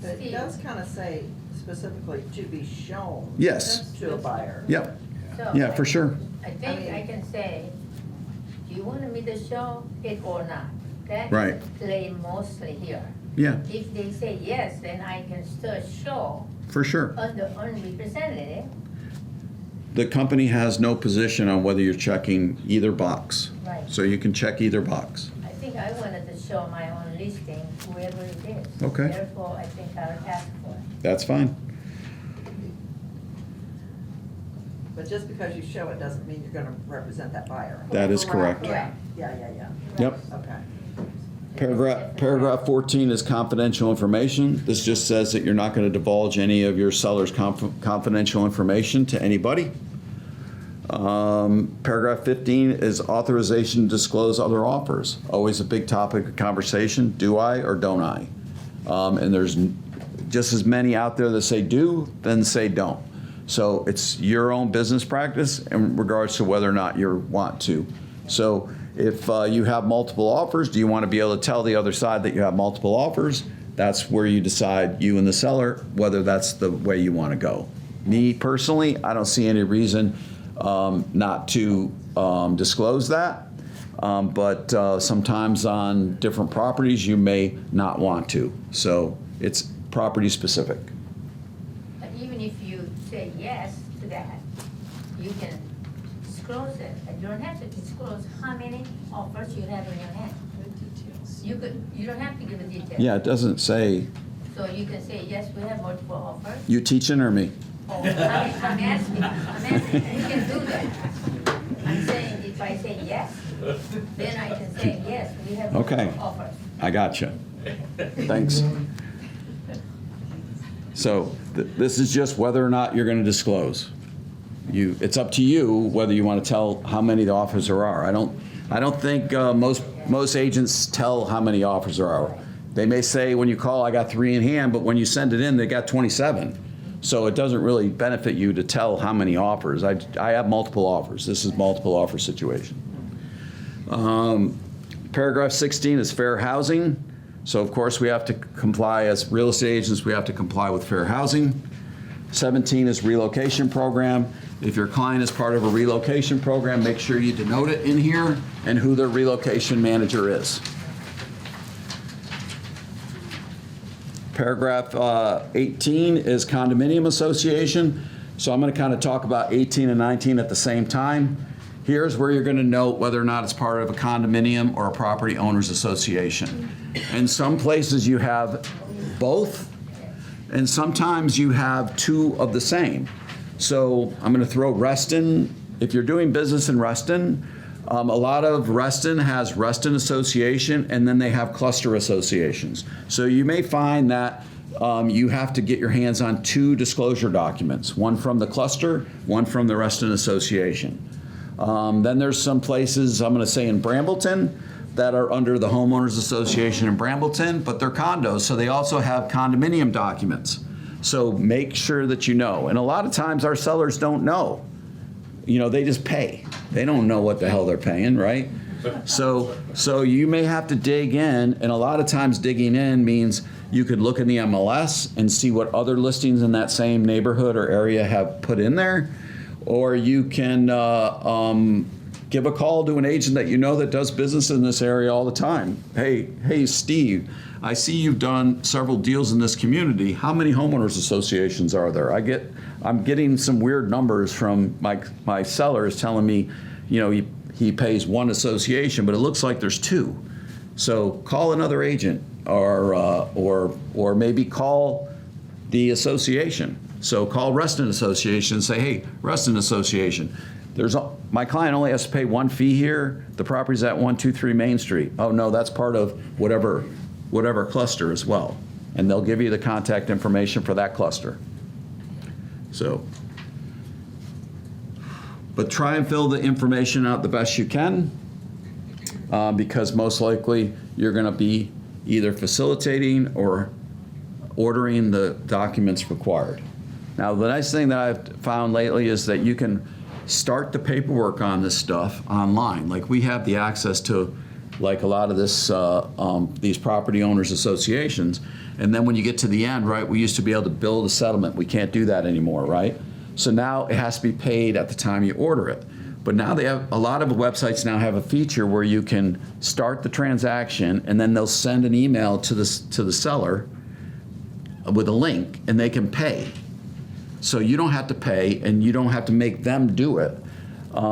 But it does kind of say specifically to be shown. Yes. To a buyer. Yep. So Yeah, for sure. I think I can say, do you want me to show it or not? That Right. lay mostly here. Yeah, If they say yes, then I can still show for sure. under unrepresented. The company has no position on whether you're checking either box. Right. So you can check either box. I think I wanted to show my own listing, whoever it is. Okay. Therefore, I think I'll ask for it. That's fine. But just because you show it doesn't mean you're gonna represent that buyer. That is correct. Yeah, yeah. Yep. Okay. Paragraph 14 is confidential information. This just says that you're not going to divulge any of your seller's confidential information to anybody. Paragraph 15 is authorization to disclose other offers. Always a big topic of conversation. Do I or don't I? And there's just as many out there that say do, then say don't. So it's your own business practice in regards to whether or not you want to. So if you have multiple offers, do you want to be able to tell the other side that you have multiple offers? That's where you decide, you and the seller, whether that's the way you want to go. Me personally, I don't see any reason not to disclose that. But sometimes on different properties, you may not want to. So it's property specific. But even if you say yes to that, you can disclose it. You don't have to disclose how many offers you have in your hand. You don't have to give a detail. Yeah, it doesn't say, So you can say, yes, we have multiple offers. you teaching or me? Oh, I'm asking, you can do that. I'm saying if I say yes, then I can say, yes, we have Okay. multiple offers. I gotcha. Thanks. So this is just whether or not you're going to disclose. It's up to you whether you want to tell how many the offers there are. I don't think most agents tell how many offers there are. They may say when you call, I got 3 in hand, but when you send it in, they got 27. So it doesn't really benefit you to tell how many offers. I have multiple offers. This is multiple offer situation. Paragraph 16 is fair housing. So of course we have to comply as real estate agents, we have to comply with fair housing. 17 is relocation program. If your client is part of a relocation program, make sure you denote it in here and who their relocation manager is. Paragraph 18 is condominium association. So I'm going to kind of talk about 18 and 19 at the same time. Here's where you're going to note whether or not it's part of a condominium or a property owners association. In some places you have both, and sometimes you have 2 of the same. So I'm going to throw Reston. If you're doing business in Reston, a lot of Reston has Reston Association, and then they have cluster associations. So you may find that you have to get your hands on 2 disclosure documents, one from the cluster, one from the Reston Association. Then there's some places, I'm going to say in Brambleton, that are under the Homeowners Association in Brambleton, but they're condos, so they also have condominium documents. So make sure that you know. And a lot of times our sellers don't know. You know, they just pay. They don't know what the hell they're paying, right? So you may have to dig in, and a lot of times digging in means you could look in the MLS and see what other listings in that same neighborhood or area have put in there, or you can give a call to an agent that you know that does business in this area all the time. Hey, Steve, I see you've done several deals in this community. How many homeowners associations are there? I'm getting some weird numbers from my sellers telling me, you know, he pays one association, but it looks like there's two. So call another agent, or maybe call the association. So call Reston Association and say, hey, Reston Association, my client only has to pay one fee here. The property's at 123 Main Street. Oh no, that's part of whatever cluster as well. And they'll give you the contact information for that cluster. So, but try and fill the information out the best you can, because most likely you're going to be either facilitating or ordering the documents required. Now, the nice thing that I've found lately is that you can start the paperwork on this stuff online. Like we have the access to like a lot of this, these property owners associations. And then when you get to the end, right, we used to be able to build a settlement. We can't do that anymore, right? So now it has to be paid at the time you order it. But now they have, a lot of websites now have a feature where you can start the transaction and then they'll send an email to the seller with a link and they can pay. So you don't have to pay and you don't have to make them do it,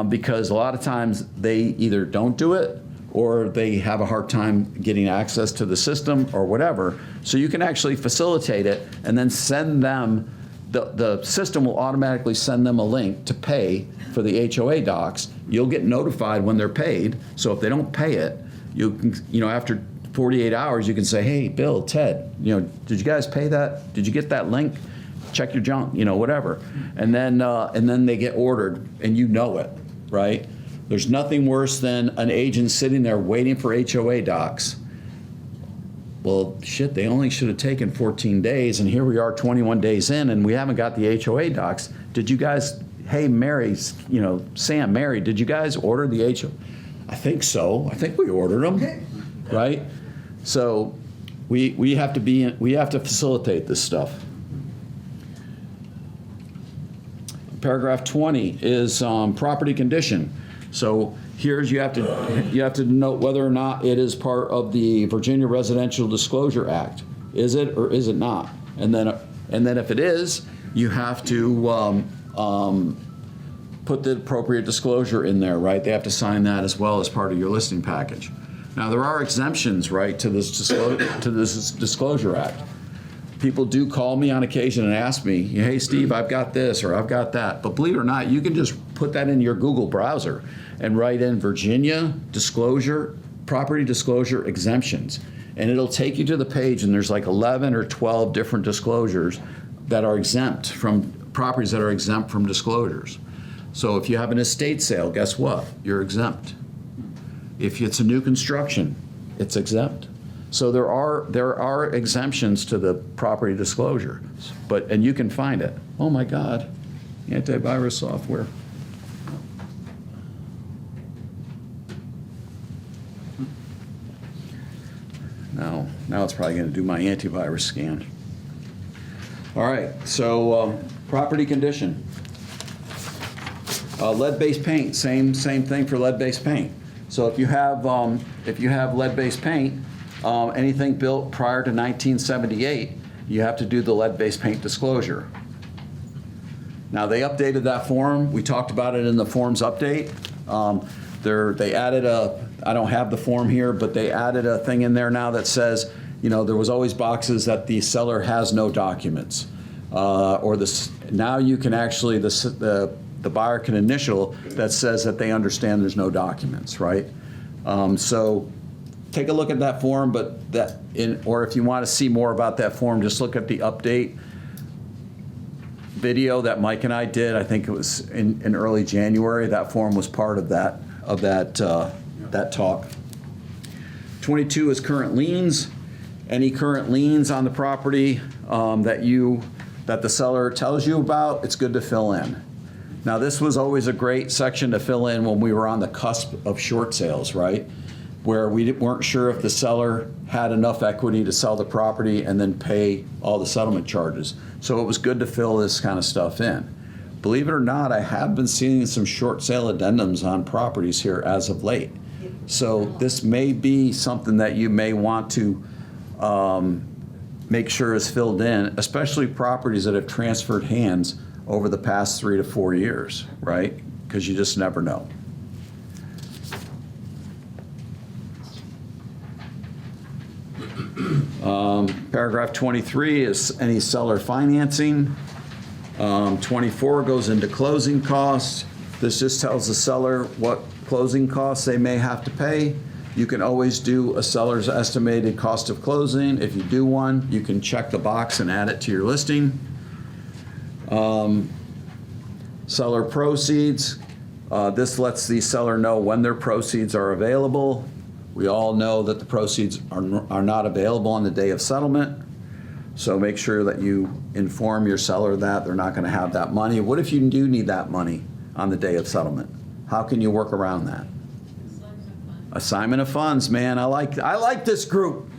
because a lot of times they either don't do it or they have a hard time getting access to the system or whatever. So you can actually facilitate it and then send them, the system will automatically send them a link to pay for the HOA docs. You'll get notified when they're paid. So if they don't pay it, you can, you know, after 48 hours, you can say, hey, Bill, Ted, you know, did you guys pay that? Did you get that link? Check your junk, you know, whatever. And then they get ordered and you know it, right? There's nothing worse than an agent sitting there waiting for HOA docs. Well, shit, they only should have taken 14 days, and here we are 21 days in, and we haven't got the HOA docs. Did you guys, hey, Mary, you know, Sam, Mary, did you guys order the HOA? I think so. I think we ordered them, right? So we have to facilitate this stuff. Paragraph 20 is property condition. So here's you have to note whether or not it is part of the Virginia Residential Disclosure Act. Is it or is it not? And then if it is, you have to put the appropriate disclosure in there, right? They have to sign that as well as part of your listing package. Now there are exemptions, right, to this Disclosure Act. People do call me on occasion and ask me, hey, Steve, I've got this or I've got that. But believe it or not, you can just put that in your Google browser and write in Virginia disclosure, property disclosure exemptions. And it'll take you to the page, and there's like 11 or 12 different disclosures that are exempt from properties that are exempt from disclosures. So if you have an estate sale, guess what? You're exempt. If it's a new construction, it's exempt. So there are exemptions to the property disclosure, and you can find it. Oh my God, antivirus software. Now it's probably going to do my antivirus scan. All right, so property condition. Lead-based paint, same thing for lead-based paint. So if you have lead-based paint, anything built prior to 1978, you have to do the lead-based paint disclosure. Now they updated that form. We talked about it in the forms update. They added I don't have the form here, but they added a thing in there now that says, you know, there was always boxes that the seller has no documents, now you can actually, the buyer can initial that says that they understand there's no documents, right? So take a look at that form, or if you want to see more about that form, just look at the update video that Mike and I did. I think it was in early January. That form was part of that talk. 22 is current liens. Any current liens on the property that the seller tells you about, it's good to fill in. Now this was always a great section to fill in when we were on the cusp of short sales, right? Where we weren't sure if the seller had enough equity to sell the property and then pay all the settlement charges. So it was good to fill this kind of stuff in. believe it or not, I have been seeing some short sale addendums on properties here as of late. So this may be something that you may want to make sure is filled in, especially properties that have transferred hands over the past 3 to 4 years, right? Because you just never know. Paragraph 23 is any seller financing. 24 goes into closing costs. This just tells the seller what closing costs they may have to pay. You can always do a seller's estimated cost of closing. If you do one, you can check the box and add it to your listing. Seller proceeds. This lets the seller know when their proceeds are available. We all know that the proceeds are not available on the day of settlement. So make sure that you inform your seller that they're not going to have that money. What if you do need that money on the day of settlement? How can you work around that? Assignment of funds, man. I like this group.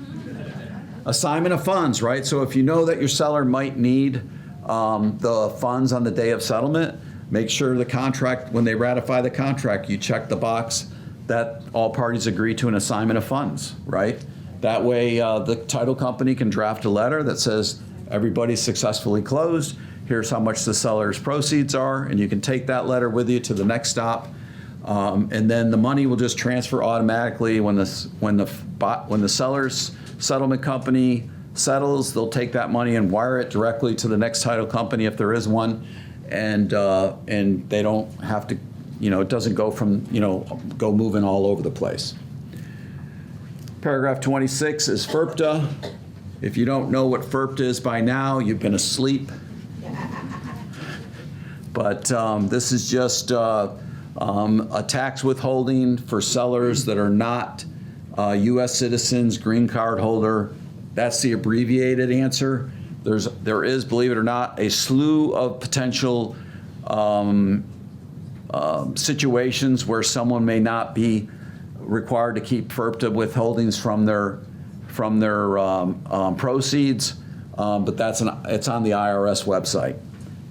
Assignment of funds, right? So if you know that your seller might need the funds on the day of settlement, make sure the contract, when they ratify the contract, you check the box that all parties agree to an assignment of funds, right? That way the title company can draft a letter that says everybody's successfully closed. Here's how much the seller's proceeds are, and you can take that letter with you to the next stop. And then the money will just transfer automatically when the seller's settlement company settles. They'll take that money and wire it directly to the next title company if there is one, and they don't have to, it doesn't go from go moving all over the place. Paragraph 26 is FERPTA. If you don't know what FERPTA is by now, you've been asleep. But this is just a tax withholding for sellers that are not U.S. citizens, green card holder. That's the abbreviated answer. There is, believe it or not, a slew of potential situations where someone may not be required to keep FERPTA withholdings from their proceeds, but it's on the IRS website.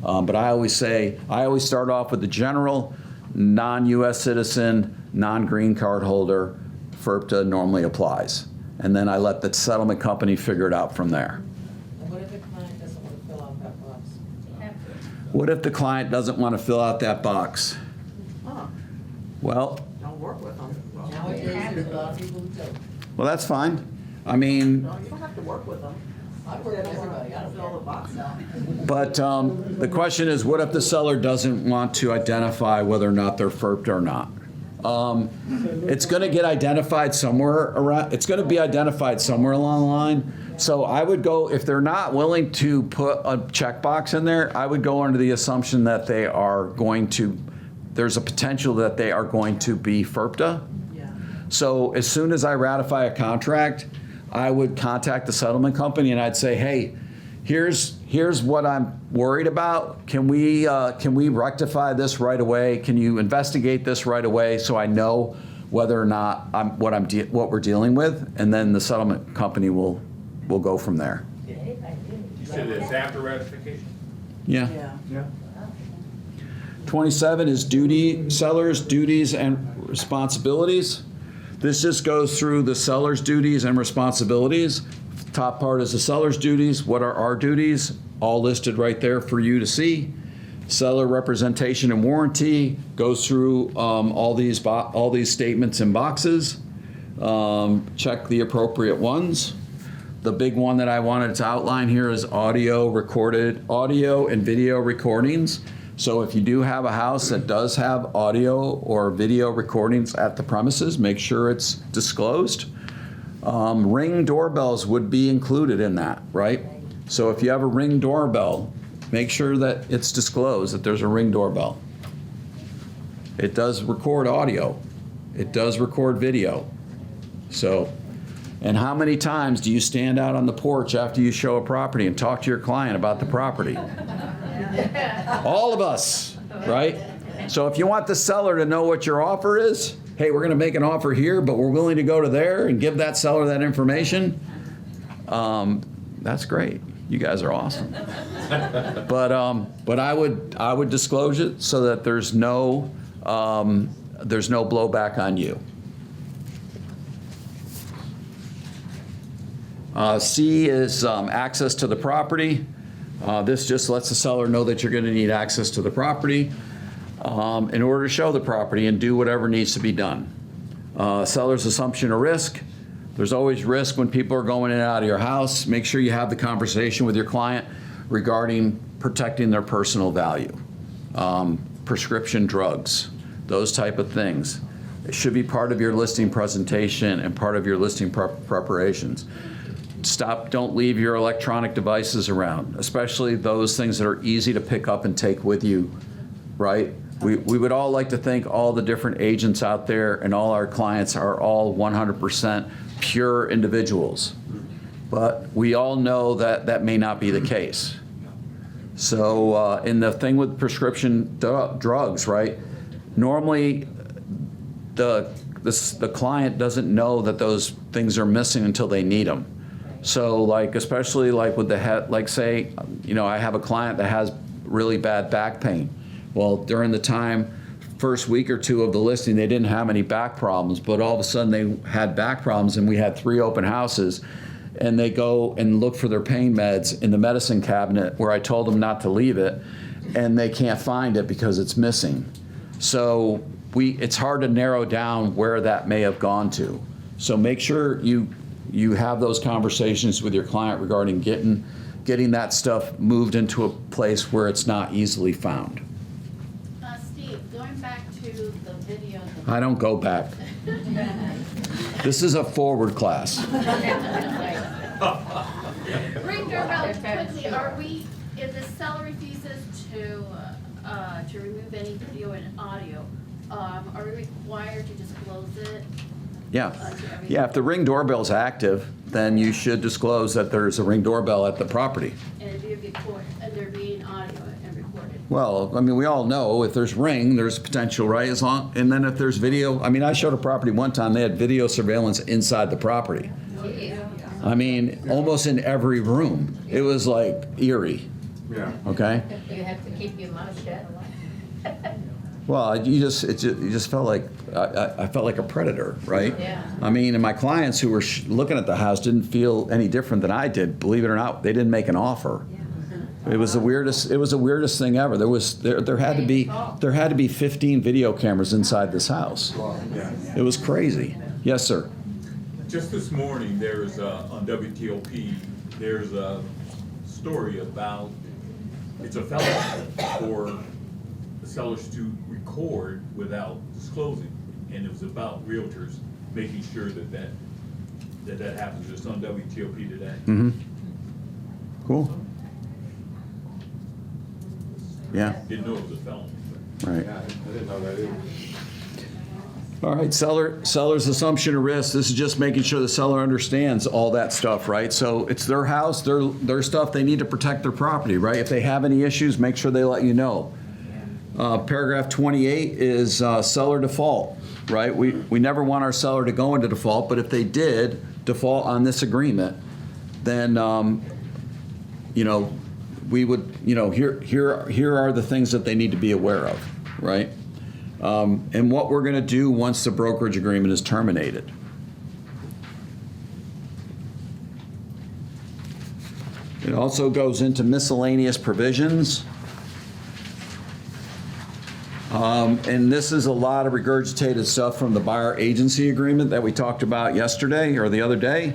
But I always start off with the general, non-U.S. citizen, non-green card holder, FERPTA normally applies. And then I let the settlement company figure it out from there. And what if the client doesn't want to fill out that box? What if the client doesn't want to fill out that box? Well, Don't work with them. Nowadays, there's a lot of people who don't. well, that's fine. I mean, No, you don't have to work with them. I work with everybody, I don't Fill the care. box out. but the question is, what if the seller doesn't want to identify whether or not they're FERPTA or not? It's going to get identified somewhere around. It's going to be identified somewhere along the line. So I would go, if they're not willing to put a checkbox in there, I would go under the assumption that they are going to. There's a potential that they are going to be FERPTA. Yeah. So as soon as I ratify a contract, I would contact the settlement company and I'd say, hey, here's what I'm worried about. Can we rectify this right away? Can you investigate this right away so I know whether or not what we're dealing with? And then the settlement company will go from there. You said it's after ratification? Yeah. Yeah. 27 is sellers' duties and responsibilities. This just goes through the seller's duties and responsibilities. Top part is the seller's duties. What are our duties? All listed right there for you to see. Seller representation and warranty goes through all these statements and boxes. Check the appropriate ones. The big one that I wanted to outline here is audio and video recordings. So if you do have a house that does have audio or video recordings at the premises, make sure it's disclosed. Ring doorbells would be included in that, right? So if you have a Ring doorbell, make sure that it's disclosed that there's a Ring doorbell. It does record audio. It does record video. So, and how many times do you stand out on the porch after you show a property and talk to your client about the property? All of us, right? So if you want the seller to know what your offer is, hey, we're going to make an offer here, but we're willing to go to there and give that seller that information, that's great. You guys are awesome. But I would disclose it so that there's no blowback on you. C is access to the property. This just lets the seller know that you're going to need access to the property in order to show the property and do whatever needs to be done. Seller's assumption of risk. There's always risk when people are going in and out of your house. Make sure you have the conversation with your client regarding protecting their personal value. Prescription drugs, those type of things. It should be part of your listing presentation and part of your listing preparations. Don't leave your electronic devices around, especially those things that are easy to pick up and take with you, right? We would all like to think all the different agents out there and all our clients are all 100% pure individuals. But we all know that that may not be the case. So in the thing with prescription drugs, right? Normally the client doesn't know that those things are missing until they need them. So like, especially like with the head, like say, you know, I have a client that has really bad back pain. Well, during the first week or two of the listing, they didn't have any back problems, but all of a sudden they had back problems and we had 3 open houses and they go and look for their pain meds in the medicine cabinet where I told them not to leave it and they can't find it because it's missing. So it's hard to narrow down where that may have gone to. So make sure you have those conversations with your client regarding getting that stuff moved into a place where it's not easily found. Steve, going back to the video. I don't go back. This is a forward class. Ring doorbell, quickly, if the seller refuses to remove any video and audio, are we required to disclose it? Yeah. Yeah, if the Ring doorbell's active, then you should disclose that there's a Ring doorbell at the property. And if you record, and there being audio and recorded. Well, I mean, we all know if there's Ring, there's potential, right? And then if there's video, I mean, I showed a property one time, they had video surveillance inside the property. I mean, almost in every room. It was like eerie. Yeah. Okay? You have to keep your mouth shut. Well, you just felt like, I felt like a predator, right? Yeah. I mean, and my clients who were looking at the house didn't feel any different than I did. Believe it or not, they didn't make an offer. It was the weirdest thing ever. There had to be 15 video cameras inside this house. It was crazy. Yes, sir. Just this morning, there's on WTOP, there's a story about, it's a felony for the sellers to record without disclosing. And it was about realtors making sure that happens. It's on WTOP today. Mm-hmm. Cool. Yeah. Didn't know it was a felony. Right. Yeah, I didn't know that either. All right, seller's assumption of risk. This is just making sure the seller understands all that stuff, right? So it's their house, their stuff. They need to protect their property, right? If they have any issues, make sure they let you know. Paragraph 28 is seller default, right? We never want our seller to go into default, but if they did default on this agreement, then you know, we would, you know, here are the things that they need to be aware of, right? And what we're going to do once the brokerage agreement is terminated. It also goes into miscellaneous provisions. And this is a lot of regurgitated stuff from the buyer agency agreement that we talked about yesterday or the other day.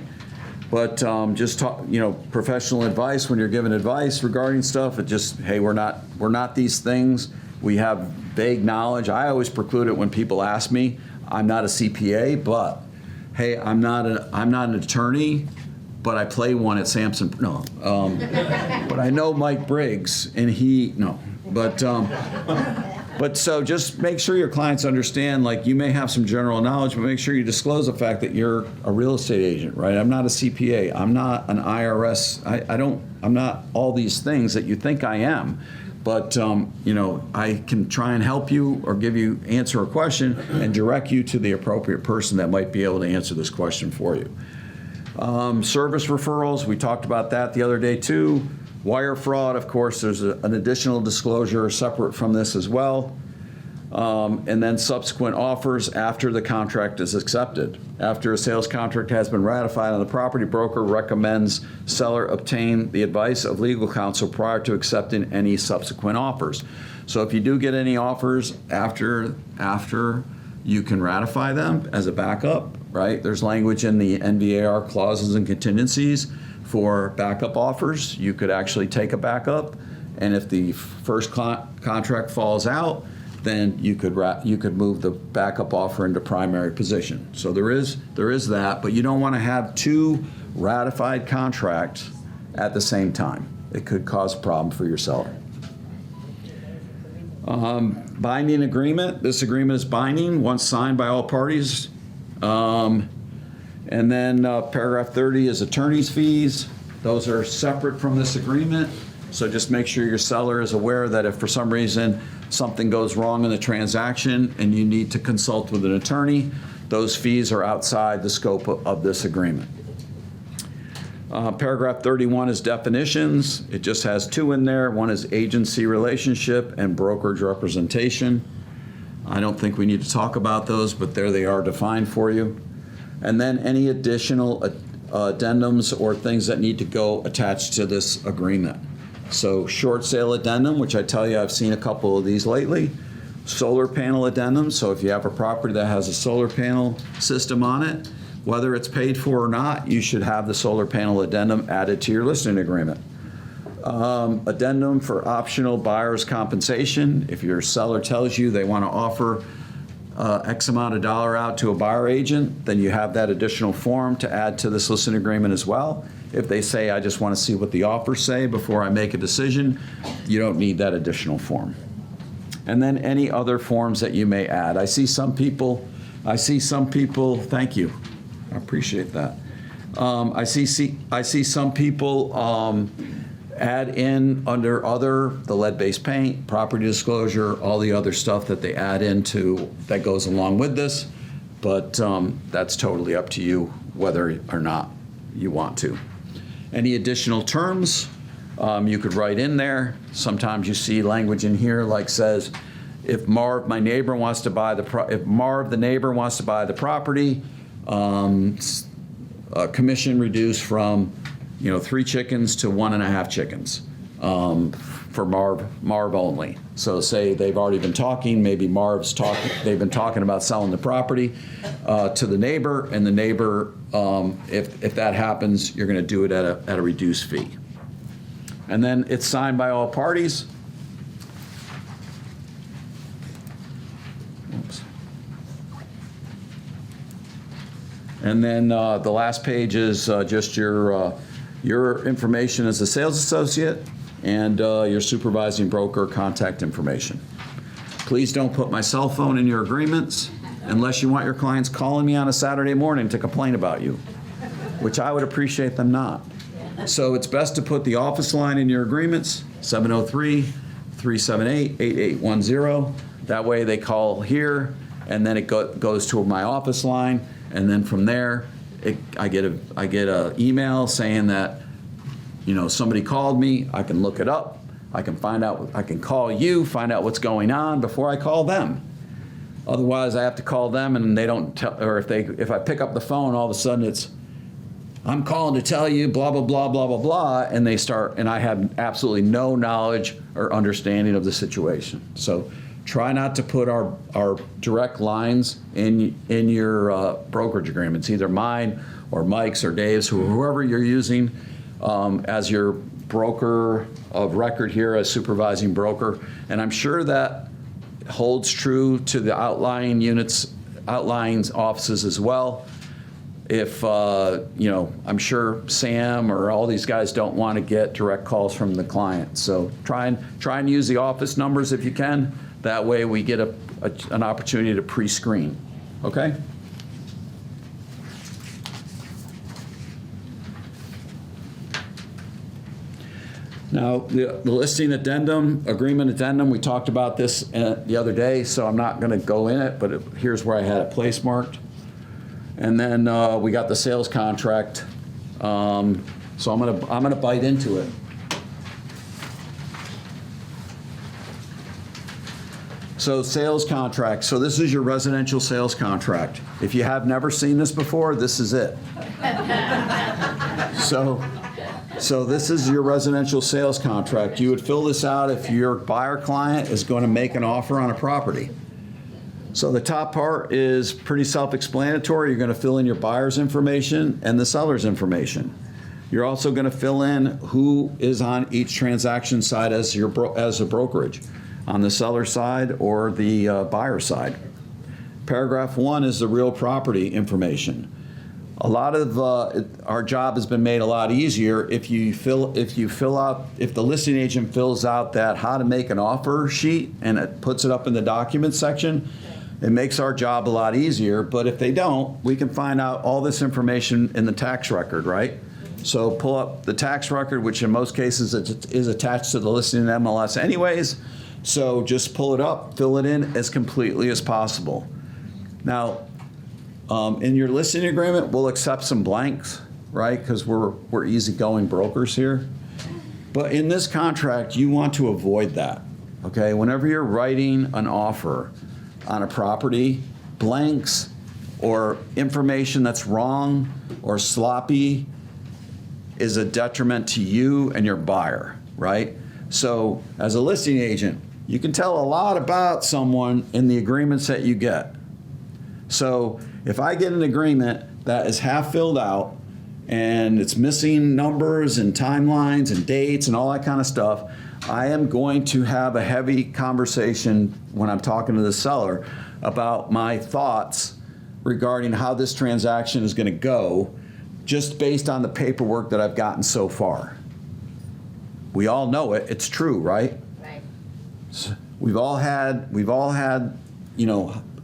But just talk, you know, professional advice when you're giving advice regarding stuff. It just, hey, we're not these things. We have vague knowledge. I always preclude it when people ask me. I'm not a CPA, but hey, I'm not an attorney, but I play one at Samson. No, but I know Mike Briggs, and But so just make sure your clients understand, like, you may have some general knowledge, but make sure you disclose the fact that you're a real estate agent, right? I'm not a CPA. I'm not an IRS. I'm not all these things that you think I am. But, you know, I can try and help you or answer a question and direct you to the appropriate person that might be able to answer this question for you. Service referrals, we talked about that the other day too. Wire fraud, of course, there's an additional disclosure separate from this as well. And then subsequent offers after the contract is accepted. After a sales contract has been ratified on the property, broker recommends seller obtain the advice of legal counsel prior to accepting any subsequent offers. So if you do get any offers after you can ratify them as a backup, right? There's language in the NVAR clauses and contingencies for backup offers. You could actually take a backup, and if the first contract falls out, then you could move the backup offer into primary position. So there is that, but you don't want to have two ratified contracts at the same time. It could cause a problem for your seller. Binding agreement. This agreement is binding once signed by all parties. And then paragraph 30 is attorney's fees. Those are separate from this agreement. So just make sure your seller is aware that if for some reason something goes wrong in the transaction and you need to consult with an attorney, those fees are outside the scope of this agreement. Paragraph 31 is definitions. It just has two in there. One is agency relationship and brokerage representation. I don't think we need to talk about those, but there they are defined for you. And then any additional addendums or things that need to go attached to this agreement. So short sale addendum, which I tell you I've seen a couple of these lately. Solar panel addendum, so if you have a property that has a solar panel system on it, whether it's paid for or not, you should have the solar panel addendum added to your listing agreement. Addendum for optional buyer's compensation. If your seller tells you they want to offer X amount of dollar out to a buyer agent, then you have that additional form to add to this listing agreement as well. If they say, I just want to see what the offers say before I make a decision, you don't need that additional form. And then any other forms that you may add. I see some people, thank you, I appreciate that. I see some people add in under other, the lead-based paint, property disclosure, all the other stuff that they add into that goes along with this, but that's totally up to you whether or not you want to. Any additional terms you could write in there. Sometimes you see language in here like says, if Marv, my neighbor, wants to buy if Marv, the neighbor, wants to buy the property, commission reduced from 3 chickens to 1.5 chickens for Marv only. So say they've already been talking, maybe they've been talking about selling the property to the neighbor, and the neighbor, if that happens, you're going to do it at a reduced fee. And then it's signed by all parties. Oops. And then the last page is just your information as a sales associate and your supervising broker contact information. Please don't put my cell phone in your agreements unless you want your clients calling me on a Saturday morning to complain about you, which I would appreciate them not. So it's best to put the office line in your agreements, 703-378-8810. That way they call here, and then it goes to my office line, and then from there, I get a email saying that somebody called me. I can look it up. I can find out. I can call you, find out what's going on before I call them. Otherwise, I have to call them, and they don't tell. Or if I pick up the phone, all of a sudden it's, I'm calling to tell you blah blah blah blah blah blah, and they start, and I have absolutely no knowledge or understanding of the situation. So try not to put our direct lines in your brokerage agreements, either mine or Mike's or Dave's, whoever you're using as your broker of record here, as supervising broker. And I'm sure that holds true to the outlying offices as well. If, I'm sure Sam or all these guys don't want to get direct calls from the client. So try and use the office numbers if you can. That way we get an opportunity to pre-screen, okay? Now, the listing addendum, agreement addendum, we talked about this the other day, so I'm not going to go in it, but here's where I had it place marked. And then we got the sales contract. So I'm gonna bite into it. So sales contract, so this is your residential sales contract. If you have never seen this before, this is it. So this is your residential sales contract. You would fill this out if your buyer client is going to make an offer on a property. So the top part is pretty self-explanatory. You're going to fill in your buyer's information and the seller's information. You're also going to fill in who is on each transaction side as a brokerage, on the seller side or the buyer side. Paragraph 1 is the real property information. A lot of our job has been made a lot easier if the listing agent fills out that how to make an offer sheet and it puts it up in the document section. It makes our job a lot easier, but if they don't, we can find out all this information in the tax record, right? So pull up the tax record, which in most cases is attached to the listing in MLS anyways. So just pull it up, fill it in as completely as possible. Now, in your listing agreement, we'll accept some blanks, right? Because we're easygoing brokers here. But in this contract, you want to avoid that, okay? Whenever you're writing an offer on a property, blanks or information that's wrong or sloppy is a detriment to you and your buyer, right? So as a listing agent, you can tell a lot about someone in the agreements that you get. So if I get an agreement that is half filled out and it's missing numbers and timelines and dates and all that kind of stuff, I am going to have a heavy conversation when I'm talking to the seller about my thoughts regarding how this transaction is going to go just based on the paperwork that I've gotten so far. We all know it. It's true, right? Right. We've all had,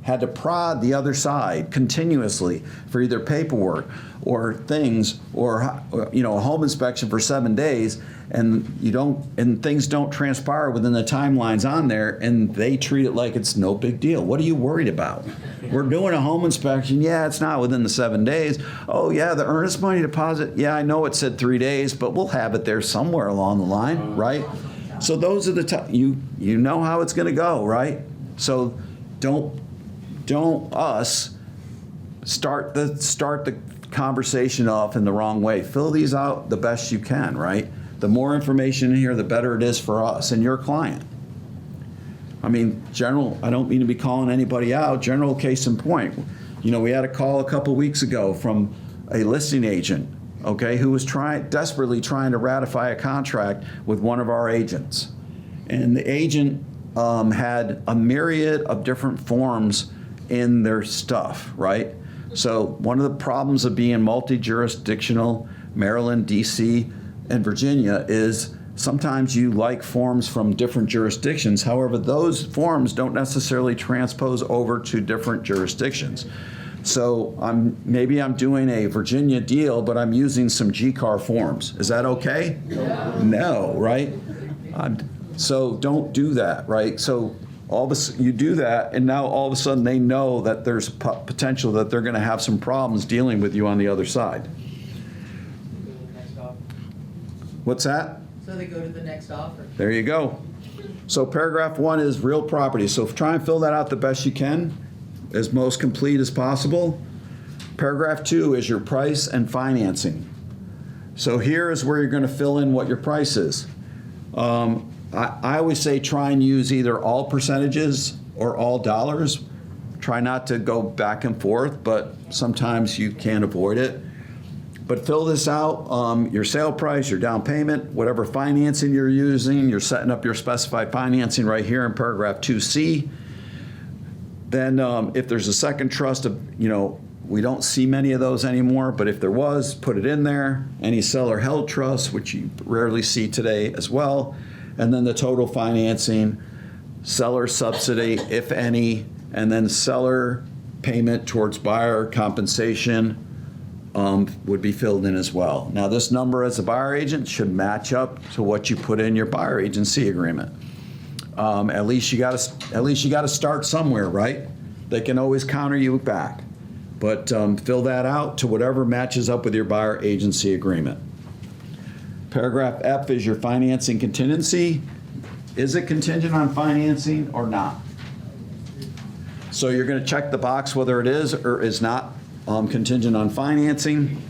had to prod the other side continuously for either paperwork or things or, a home inspection for 7 days, and things don't transpire within the timelines on there, and they treat it like it's no big deal. What are you worried about? We're doing a home inspection. Yeah, it's not within the 7 days. Oh yeah, the earnest money deposit. Yeah, I know it said 3 days, but we'll have it there somewhere along the line, right? So those are the you know how it's going to go, right? So don't us start the conversation off in the wrong way. Fill these out the best you can, right? The more information in here, the better it is for us and your client. I mean, I don't mean to be calling anybody out. General case in point. We had a call a couple weeks ago from a listing agent, okay, who was desperately trying to ratify a contract with one of our agents. And the agent had a myriad of different forms in their stuff, right? So one of the problems of being multi-jurisdictional, Maryland, DC, and Virginia is sometimes you like forms from different jurisdictions. However, those forms don't necessarily transpose over to different jurisdictions. So maybe I'm doing a Virginia deal, but I'm using some GCAR forms. Is that okay? No, right? So don't do that, right? So you do that, and now all of a sudden they know that there's a potential that they're going to have some problems dealing with you on the other side. What's that? So they go to the next offer. There you go. So paragraph 1 is real property. So try and fill that out the best you can, as most complete as possible. Paragraph 2 is your price and financing. So here is where you're going to fill in what your price is. I always say try and use either all percentages or all dollars. Try not to go back and forth, but sometimes you can't avoid it. But fill this out, your sale price, your down payment, whatever financing you're using, you're setting up your specified financing right here in paragraph 2C. Then if there's a second trust, we don't see many of those anymore, but if there was, put it in there. Any seller held trust, which you rarely see today as well. And then the total financing, seller subsidy, if any, and then seller payment towards buyer compensation would be filled in as well. Now this number as a buyer agent should match up to what you put in your buyer agency agreement. At least you got to start somewhere, right? They can always counter you back, but fill that out to whatever matches up with your buyer agency agreement. Paragraph F is your financing contingency. Is it contingent on financing or not? So you're gonna check the box whether it is or is not contingent on financing.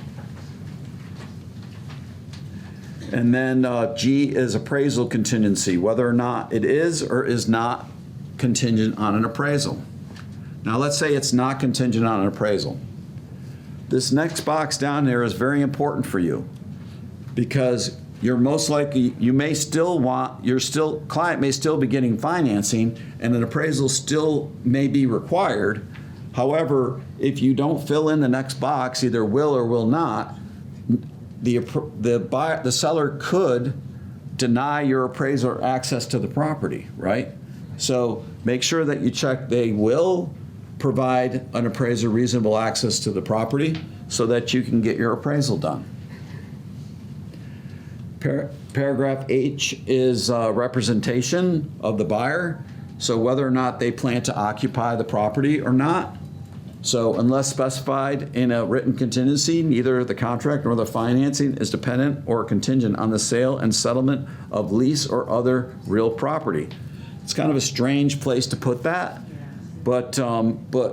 And then G is appraisal contingency, whether or not it is or is not contingent on an appraisal. Now let's say it's not contingent on an appraisal. This next box down there is very important for you because you're most likely, you may still want, client may still be getting financing and an appraisal still may be required. However, if you don't fill in the next box, either will or will not, the seller could deny your appraiser access to the property, right? So make sure that you check they will provide an appraiser reasonable access to the property so that you can get your appraisal done. Paragraph H is representation of the buyer. So whether or not they plan to occupy the property or not. So unless specified in a written contingency, neither the contract nor the financing is dependent or contingent on the sale and settlement of lease or other real property. It's kind of a strange place to put that, but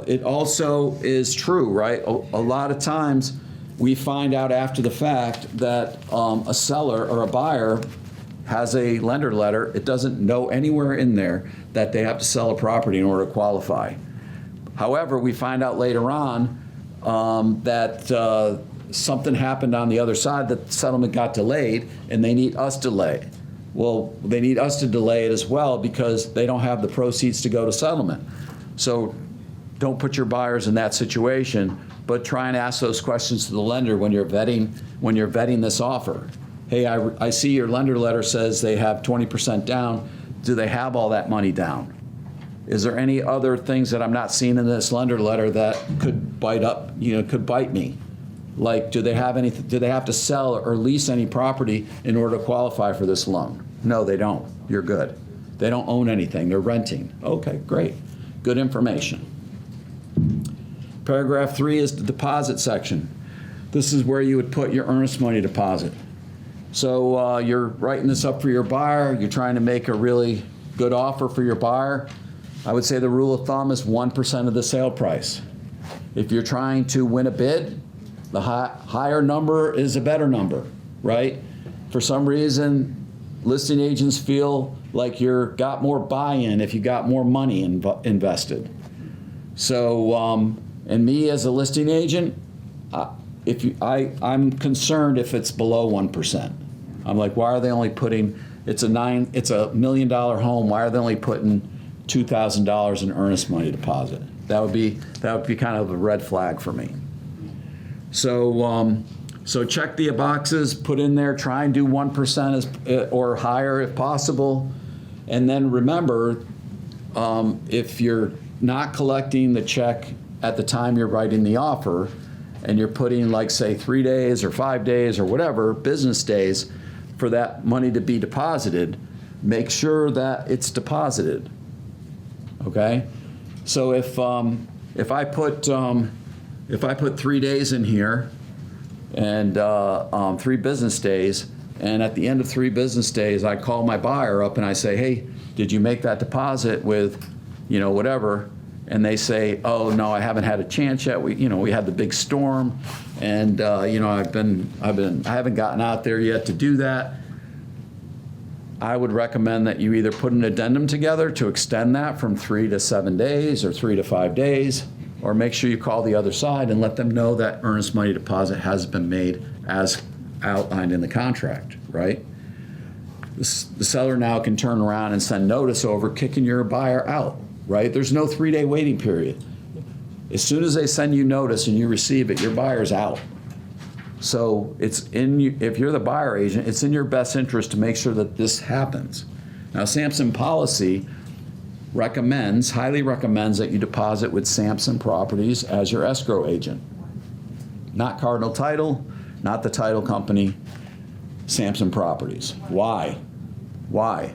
it also is true, right? A lot of times we find out after the fact that a seller or a buyer has a lender letter. It doesn't know anywhere in there that they have to sell a property in order to qualify. However, we find out later on that something happened on the other side, that the settlement got delayed, and they need us to delay. Well, they need us to delay it as well because they don't have the proceeds to go to settlement. So don't put your buyers in that situation, but try and ask those questions to the lender when you're vetting this offer. Hey, I see your lender letter says they have 20% down. Do they have all that money down? Is there any other things that I'm not seeing in this lender letter that could could bite me? Like, do they have to sell or lease any property in order to qualify for this loan? No, they don't. You're good. They don't own anything. They're renting. Okay, great. Good information. Paragraph 3 is the deposit section. This is where you would put your earnest money deposit. So you're writing this up for your buyer. You're trying to make a really good offer for your buyer. I would say the rule of thumb is 1% of the sale price. If you're trying to win a bid, the higher number is a better number, right? For some reason, listing agents feel like you're got more buy-in if you got more money invested. So, and me as a listing agent, I'm concerned if it's below 1%. I'm like, why are they only putting? It's a $1 million home. Why are they only putting $2,000 in earnest money deposit? That would be kind of a red flag for me. So so check the boxes, put in there, try and do 1% or higher if possible, and then remember, if you're not collecting the check at the time you're writing the offer, and you're putting, like, say 3 days or 5 days or whatever business days for that money to be deposited, make sure that it's deposited. Okay, so if I put 3 days in here and 3 business days, and at the end of 3 business days, I call my buyer up and I say, hey, did you make that deposit with, whatever? And they say, oh no, I haven't had a chance yet. We had the big storm, and I haven't gotten out there yet to do that. I would recommend that you either put an addendum together to extend that from 3 to 7 days or 3 to 5 days, or make sure you call the other side and let them know that earnest money deposit has been made as outlined in the contract, right? The seller now can turn around and send notice over, kicking your buyer out, right? There's no 3-day waiting period. As soon as they send you notice and you receive it, your buyer's out. So if you're the buyer agent, it's in your best interest to make sure that this happens. Now, Samson policy highly recommends that you deposit with Samson Properties as your escrow agent. Not Cardinal Title, not the title company, Samson Properties. Why? Why?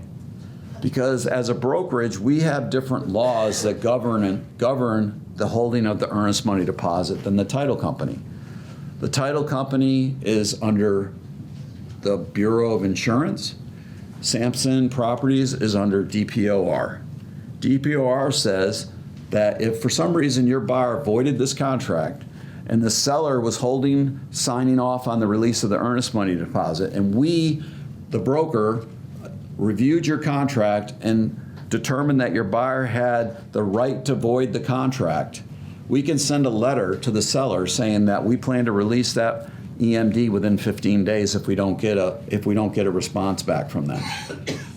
Because as a brokerage, we have different laws that govern the holding of the earnest money deposit than the title company. The title company is under the Bureau of Insurance. Samson Properties is under DPOR. DPOR says that if for some reason your buyer voided this contract and the seller was signing off on the release of the earnest money deposit, and we, the broker, reviewed your contract and determined that your buyer had the right to void the contract, we can send a letter to the seller saying that we plan to release that EMD within 15 days if we don't get a response back from them.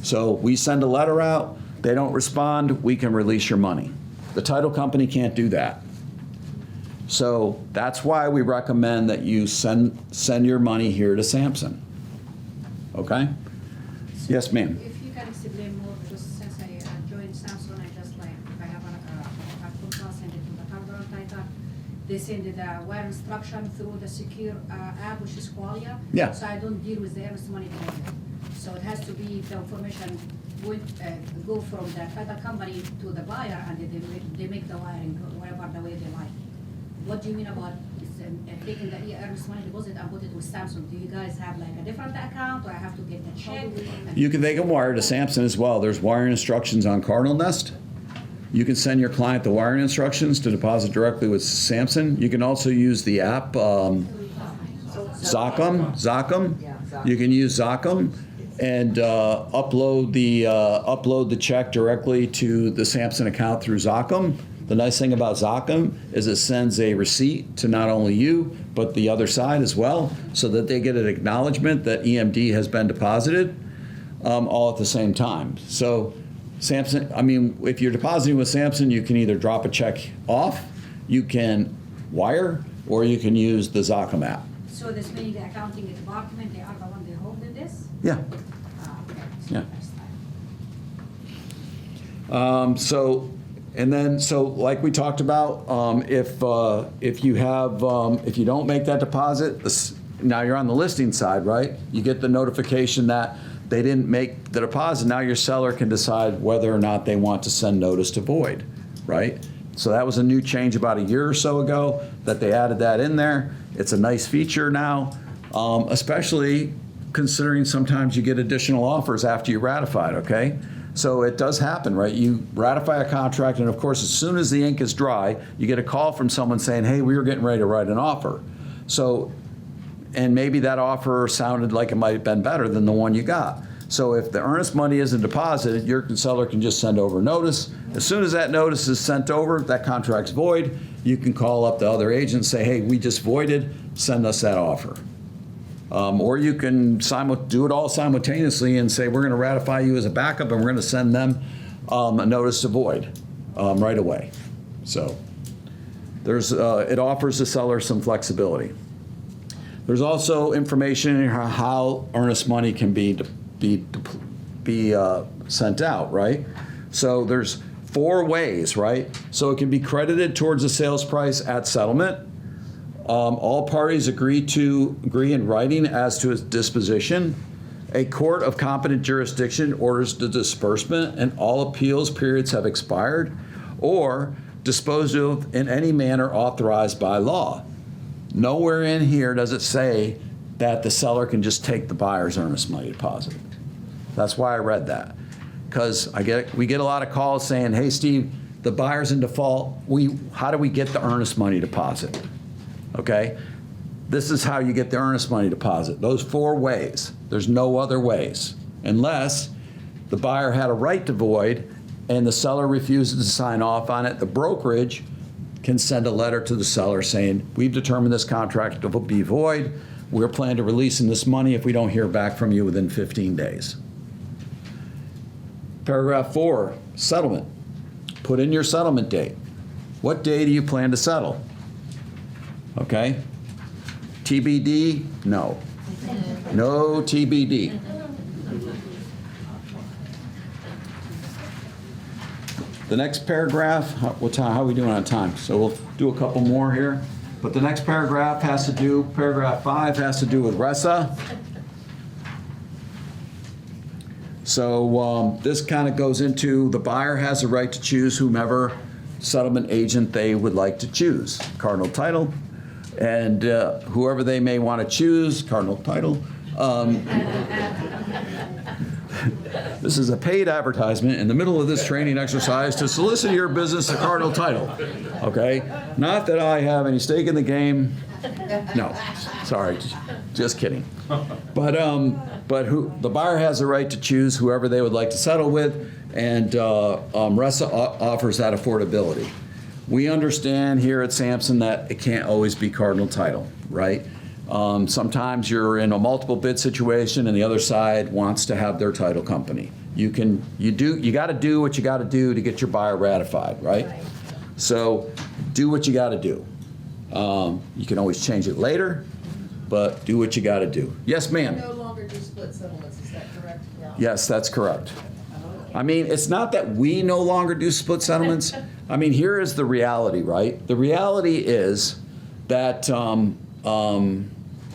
So we send a letter out, they don't respond, we can release your money. The title company can't do that. So that's why we recommend that you send your money here to Samson. Okay? Yes, ma'am. If you can explain more, because since I joined Samson, I just like, I have a football, send it to the cardinal title. They send the wire instruction through the secure app, which is Qualia. Yeah. So I don't deal with the earnest money deposit. So it has to be, the information would go from the title company to the buyer, and they make the wiring whatever the way they like. What do you mean about taking the earnest money deposit and put it with Samsung? Do you guys have like a different account, or I have to get the check? They can wire to Samson as well. There's wiring instructions on Cardinal Nest. You can send your client the wiring instructions to deposit directly with Samson. You can also use the app Zachem. You can use Zachem and upload the check directly to the Samson account through Zachem. The nice thing about Zachem is it sends a receipt to not only you, but the other side as well, so that they get an acknowledgement that EMD has been deposited all at the same time. So Samson, if you're depositing with Samson, you can either drop a check off, you can wire, or you can use the Zachem app. So this meaning the accounting department, they are the one they holding this? Yeah. Okay. Yeah. So like we talked about, if you don't make that deposit, now you're on the listing side, right? You get the notification that they didn't make the deposit. Now your seller can decide whether or not they want to send notice to void, right? So that was a new change about a year or so ago that they added that in there. It's a nice feature now, especially considering sometimes you get additional offers after you ratified, okay? So it does happen, right? You ratify a contract, and of course, as soon as the ink is dry, you get a call from someone saying, hey, we were getting ready to write an offer. So, and maybe that offer sounded like it might have been better than the one you got. So if the earnest money isn't deposited, your seller can just send over notice. As soon as that notice is sent over, that contract's void, you can call up the other agent and say, hey, we just voided, send us that offer. Or you can do it all simultaneously and say, we're going to ratify you as a backup, and we're going to send them a notice to void right away. So it offers the seller some flexibility. There's also information in how earnest money can be sent out, right? So there's 4 ways, right? So it can be credited towards the sales price at settlement. All parties agree in writing as to its disposition. A court of competent jurisdiction orders the disbursement and all appeals periods have expired, or disposed of in any manner authorized by law. Nowhere in here does it say that the seller can just take the buyer's earnest money deposit. That's why I read that, because we get a lot of calls saying, hey, Steve, the buyer's in default. How do we get the earnest money deposit? Okay, this is how you get the earnest money deposit. Those 4 ways. There's no other ways, unless the buyer had a right to void and the seller refuses to sign off on it. The brokerage can send a letter to the seller saying, we've determined this contract will be void. We're planning to releasing this money if we don't hear back from you within 15 days. Paragraph 4, settlement. Put in your settlement date. What day do you plan to settle? Okay? TBD? No. No TBD. The next paragraph, how are we doing on time? So we'll do a couple more here. But the next paragraph paragraph 5 has to do with RESA. So this kind of goes into the buyer has a right to choose whomever settlement agent they would like to choose. Cardinal title, and whoever they may want to choose, cardinal title. This is a paid advertisement in the middle of this training exercise to solicit your business a Cardinal title, okay? Not that I have any stake in the game. No, sorry, just kidding. But the buyer has the right to choose whoever they would like to settle with, and RESA offers that affordability. We understand here at Samson that it can't always be Cardinal title, right? Sometimes you're in a multiple bid situation and the other side wants to have their title company. You got to do what you got to do to get your buyer ratified, right? So do what you got to do. You can always change it later, but do what you got to do. Yes, ma'am. No longer do split settlements, is that correct? Yes, that's correct. I mean, it's not that we no longer do split settlements. I mean, here is the reality, right? The reality is that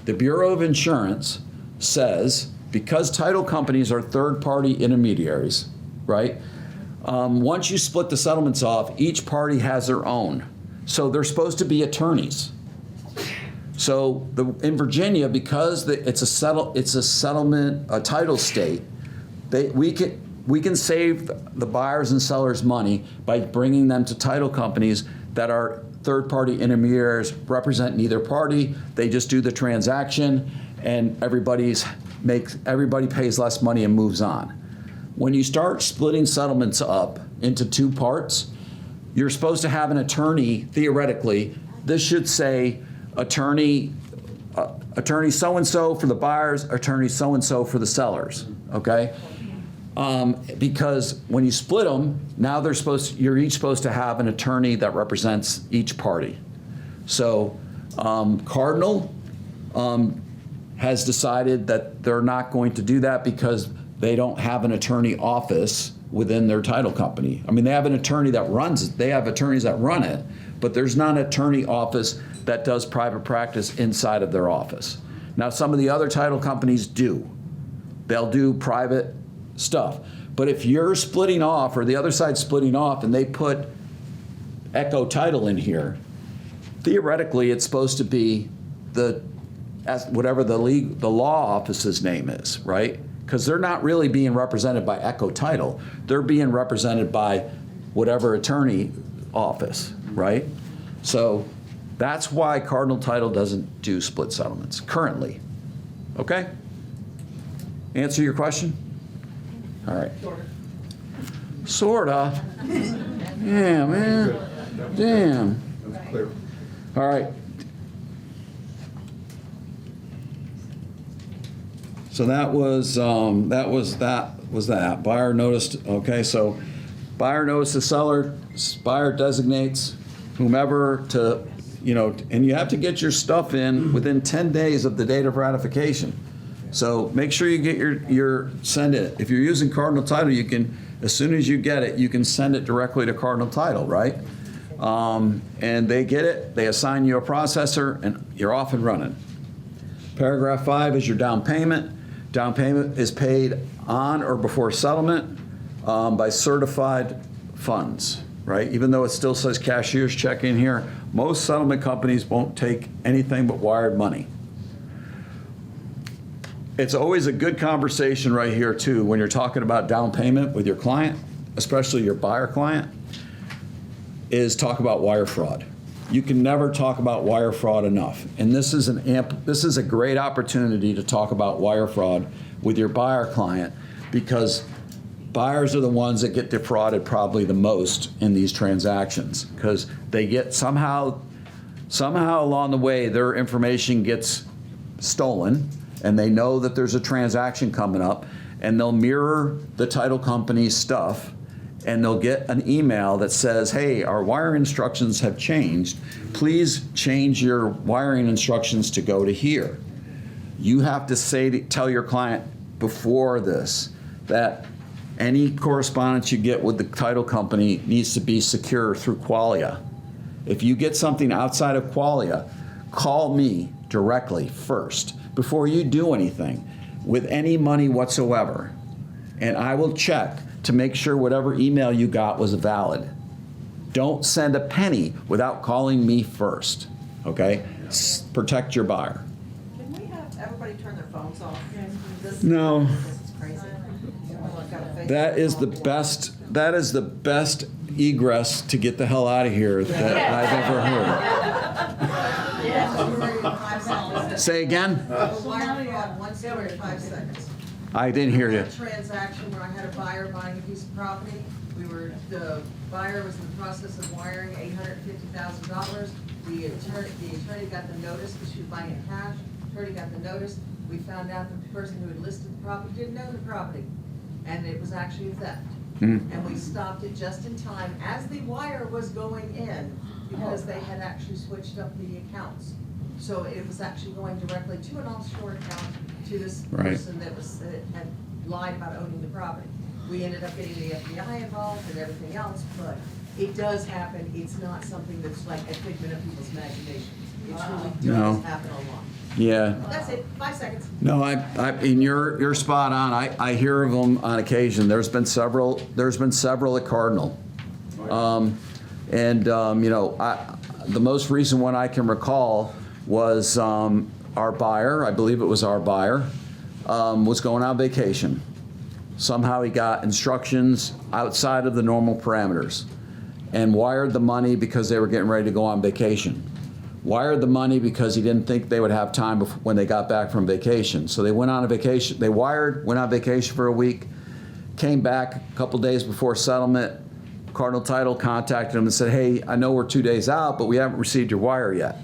the Bureau of Insurance says, because title companies are third-party intermediaries, right? Once you split the settlements off, each party has their own. So they're supposed to be attorneys. So in Virginia, because it's a settlement, a title state, we can save the buyers and sellers money by bringing them to title companies that are third-party intermediaries, represent neither party. They just do the transaction, and everybody pays less money and moves on. When you start splitting settlements up into two parts, you're supposed to have an attorney, theoretically. This should say attorney so-and-so for the buyers, attorney so-and-so for the sellers, okay? Because when you split them, now you're each supposed to have an attorney that represents each party. So Cardinal has decided that they're not going to do that because they don't have an attorney office within their title company. I mean, they have an attorney that runs it. They have attorneys that run it, but there's not an attorney office that does private practice inside of their office. Now, some of the other title companies do. They'll do private stuff. But if you're splitting off, or the other side's splitting off, and they put Echo Title in here, theoretically it's supposed to be whatever the law office's name is, right? Because they're not really being represented by Echo Title. They're being represented by whatever attorney office, right? So that's why Cardinal Title doesn't do split settlements currently. Okay? Answer your question? All right. Sorta. Yeah, man. Damn. That's clear. All right. So that was that. Buyer noticed. Okay, so buyer noticed the seller. Buyer designates whomever to, and you have to get your stuff in within 10 days of the date of ratification. So make sure you get send it. If you're using Cardinal Title, you can, as soon as you get it, you can send it directly to Cardinal Title, right? And they get it, they assign you a processor, and you're off and running. Paragraph 5 is your down payment. Down payment is paid on or before settlement by certified funds, right? Even though it still says cashier's check in here, most settlement companies won't take anything but wired money. It's always a good conversation right here too when you're talking about down payment with your client, especially your buyer client, is talk about wire fraud. You can never talk about wire fraud enough. And this is a great opportunity to talk about wire fraud with your buyer client, because buyers are the ones that get defrauded probably the most in these transactions, because they get somehow along the way their information gets stolen, and they know that there's a transaction coming up, and they'll mirror the title company's stuff, and they'll get an email that says, hey, our wiring instructions have changed. Please change your wiring instructions to go to here. You have to tell your client before this that any correspondence you get with the title company needs to be secure through Qualia. If you get something outside of Qualia, call me directly first before you do anything with any money whatsoever. And I will check to make sure whatever email you got was valid. Don't send a penny without calling me first, okay? Protect your buyer. Can we have everybody turn their phones off? No. This is crazy. Someone's got a That is the best, that is the best egress to get the hell out of here that I've ever heard. Say again? Wire fraud, 1 story, 5 seconds. I didn't hear you. A transaction where I had a buyer buying a piece of property. The buyer was in the process of wiring $850,000. The attorney got the notice because she was buying it cash. Attorney got the notice. We found out that the person who had listed the property didn't own the property, and it was actually a theft. And we stopped it just in time as the wire was going in, because they had actually switched up the accounts. So it was actually going directly to an offshore account to this person that had lied about owning the property. We ended up getting the FBI involved and everything else, but it does happen. It's not something that's like a figment of people's imagination. It truly does happen a lot. Yeah. That's it, 5 seconds. No, and you're spot on. I hear of them on occasion. There's been several at Cardinal. You know, the most recent one I can recall was our buyer, I believe it was our buyer, was going on vacation. Somehow he got instructions outside of the normal parameters and wired the money because they were getting ready to go on vacation. Wired the money because he didn't think they would have time when they got back from vacation. So they went on a vacation, they went on vacation for a week, came back a couple days before settlement. Cardinal Title contacted them and said, hey, I know we're 2 days out, but we haven't received your wire yet.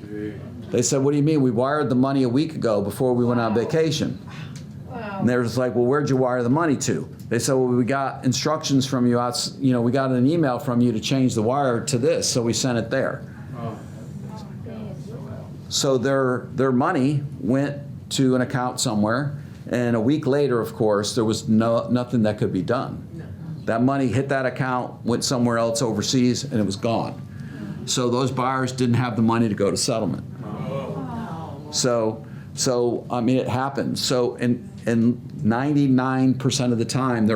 They said, what do you mean? We wired the money a week ago before we went on vacation. And they were just like, well, where'd you wire the money to? They said, well, we got instructions from you, you know, we got an email from you to change the wire to this, so we sent it there. So their money went to an account somewhere, and a week later, of course, there was nothing that could be done. That money hit that account, went somewhere else overseas, and it was gone. So those buyers didn't have the money to go to settlement. So I mean, it happens. So and 99% of the time,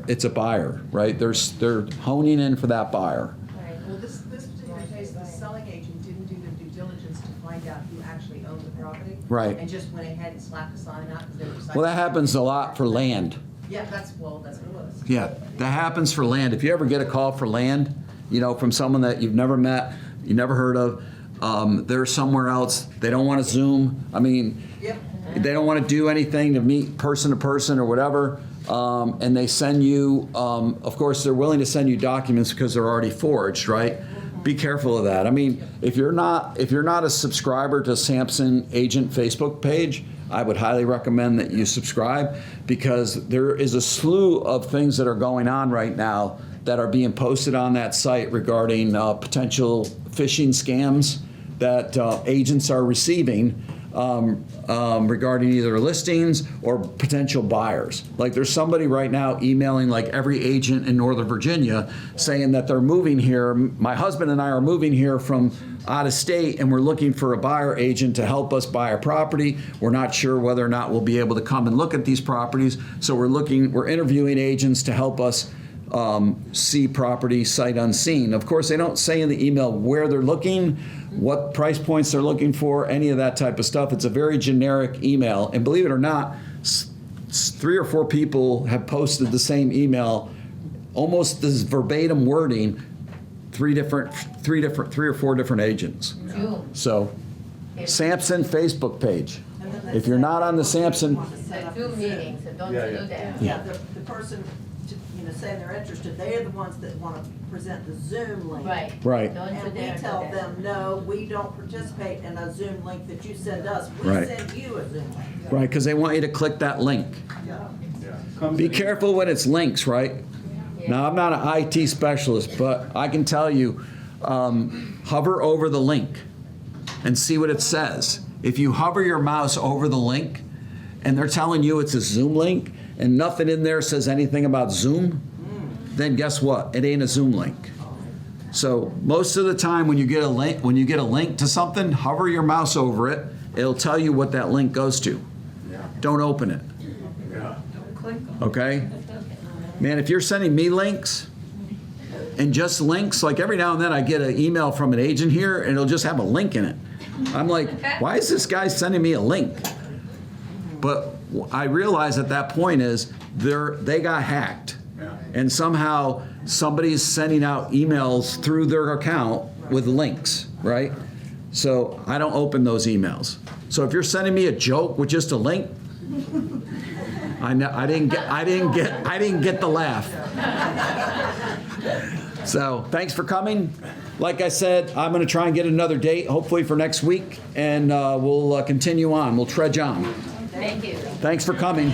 it's a buyer, right? They're honing in for that buyer. Well, this particular case, the selling agent didn't do their due diligence to find out who actually owned the property. Right. And just went ahead and slapped a sign out because they were. Well, that happens a lot for land. Yeah, that's what it was. Yeah, that happens for land. If you ever get a call for land, you know, from someone that you've never met, you never heard of, they're somewhere else, they don't want to Zoom. I mean, they don't want to do anything to meet person to person or whatever, and they send you, of course, they're willing to send you documents because they're already forged, right? Be careful of that. I mean, if you're not a subscriber to Samson Agent Facebook page, I would highly recommend that you subscribe, because there is a slew of things that are going on right now that are being posted on that site regarding potential phishing scams that agents are receiving regarding either listings or potential buyers. Like, there's somebody right now emailing like every agent in Northern Virginia saying that they're moving here. My husband and I are moving here from out of state, and we're looking for a buyer agent to help us buy a property. We're not sure whether or not we'll be able to come and look at these properties. So we're interviewing agents to help us see property sight unseen. Of course, they don't say in the email where they're looking, what price points they're looking for, any of that type of stuff. It's a very generic email. And believe it or not, 3 or 4 people have posted the same email, almost this verbatim wording, 3 or 4 different agents. So, Samson Facebook page. If you're not on the Samson, Zoom meeting, so don't do that. Yeah, the person, saying they're interested, they're the ones that want to present the Zoom link. Right. And we tell them, no, we don't participate in a Zoom link that you send us. We send you a Zoom link. Right, because they want you to click that link. Be careful when it's links, right? Now, I'm not an IT specialist, but I can tell you, hover over the link and see what it says. If you hover your mouse over the link and they're telling you it's a Zoom link and nothing in there says anything about Zoom, then guess what? It ain't a Zoom link. So most of the time when you get a link to something, hover your mouse over it. It'll tell you what that link goes to. Don't open it. Okay? Man, if you're sending me links and just links, like every now and then I get an email from an agent here and it'll just have a link in it. I'm like, why is this guy sending me a link? But I realize at that point is they got hacked. and somehow somebody's sending out emails through their account with links, right? So I don't open those emails. So if you're sending me a joke with just a link, I didn't get the laugh. So thanks for coming. Like I said, I'm going to try and get another date, hopefully for next week, and we'll continue on. We'll trudge on. Thank you. Thanks for coming.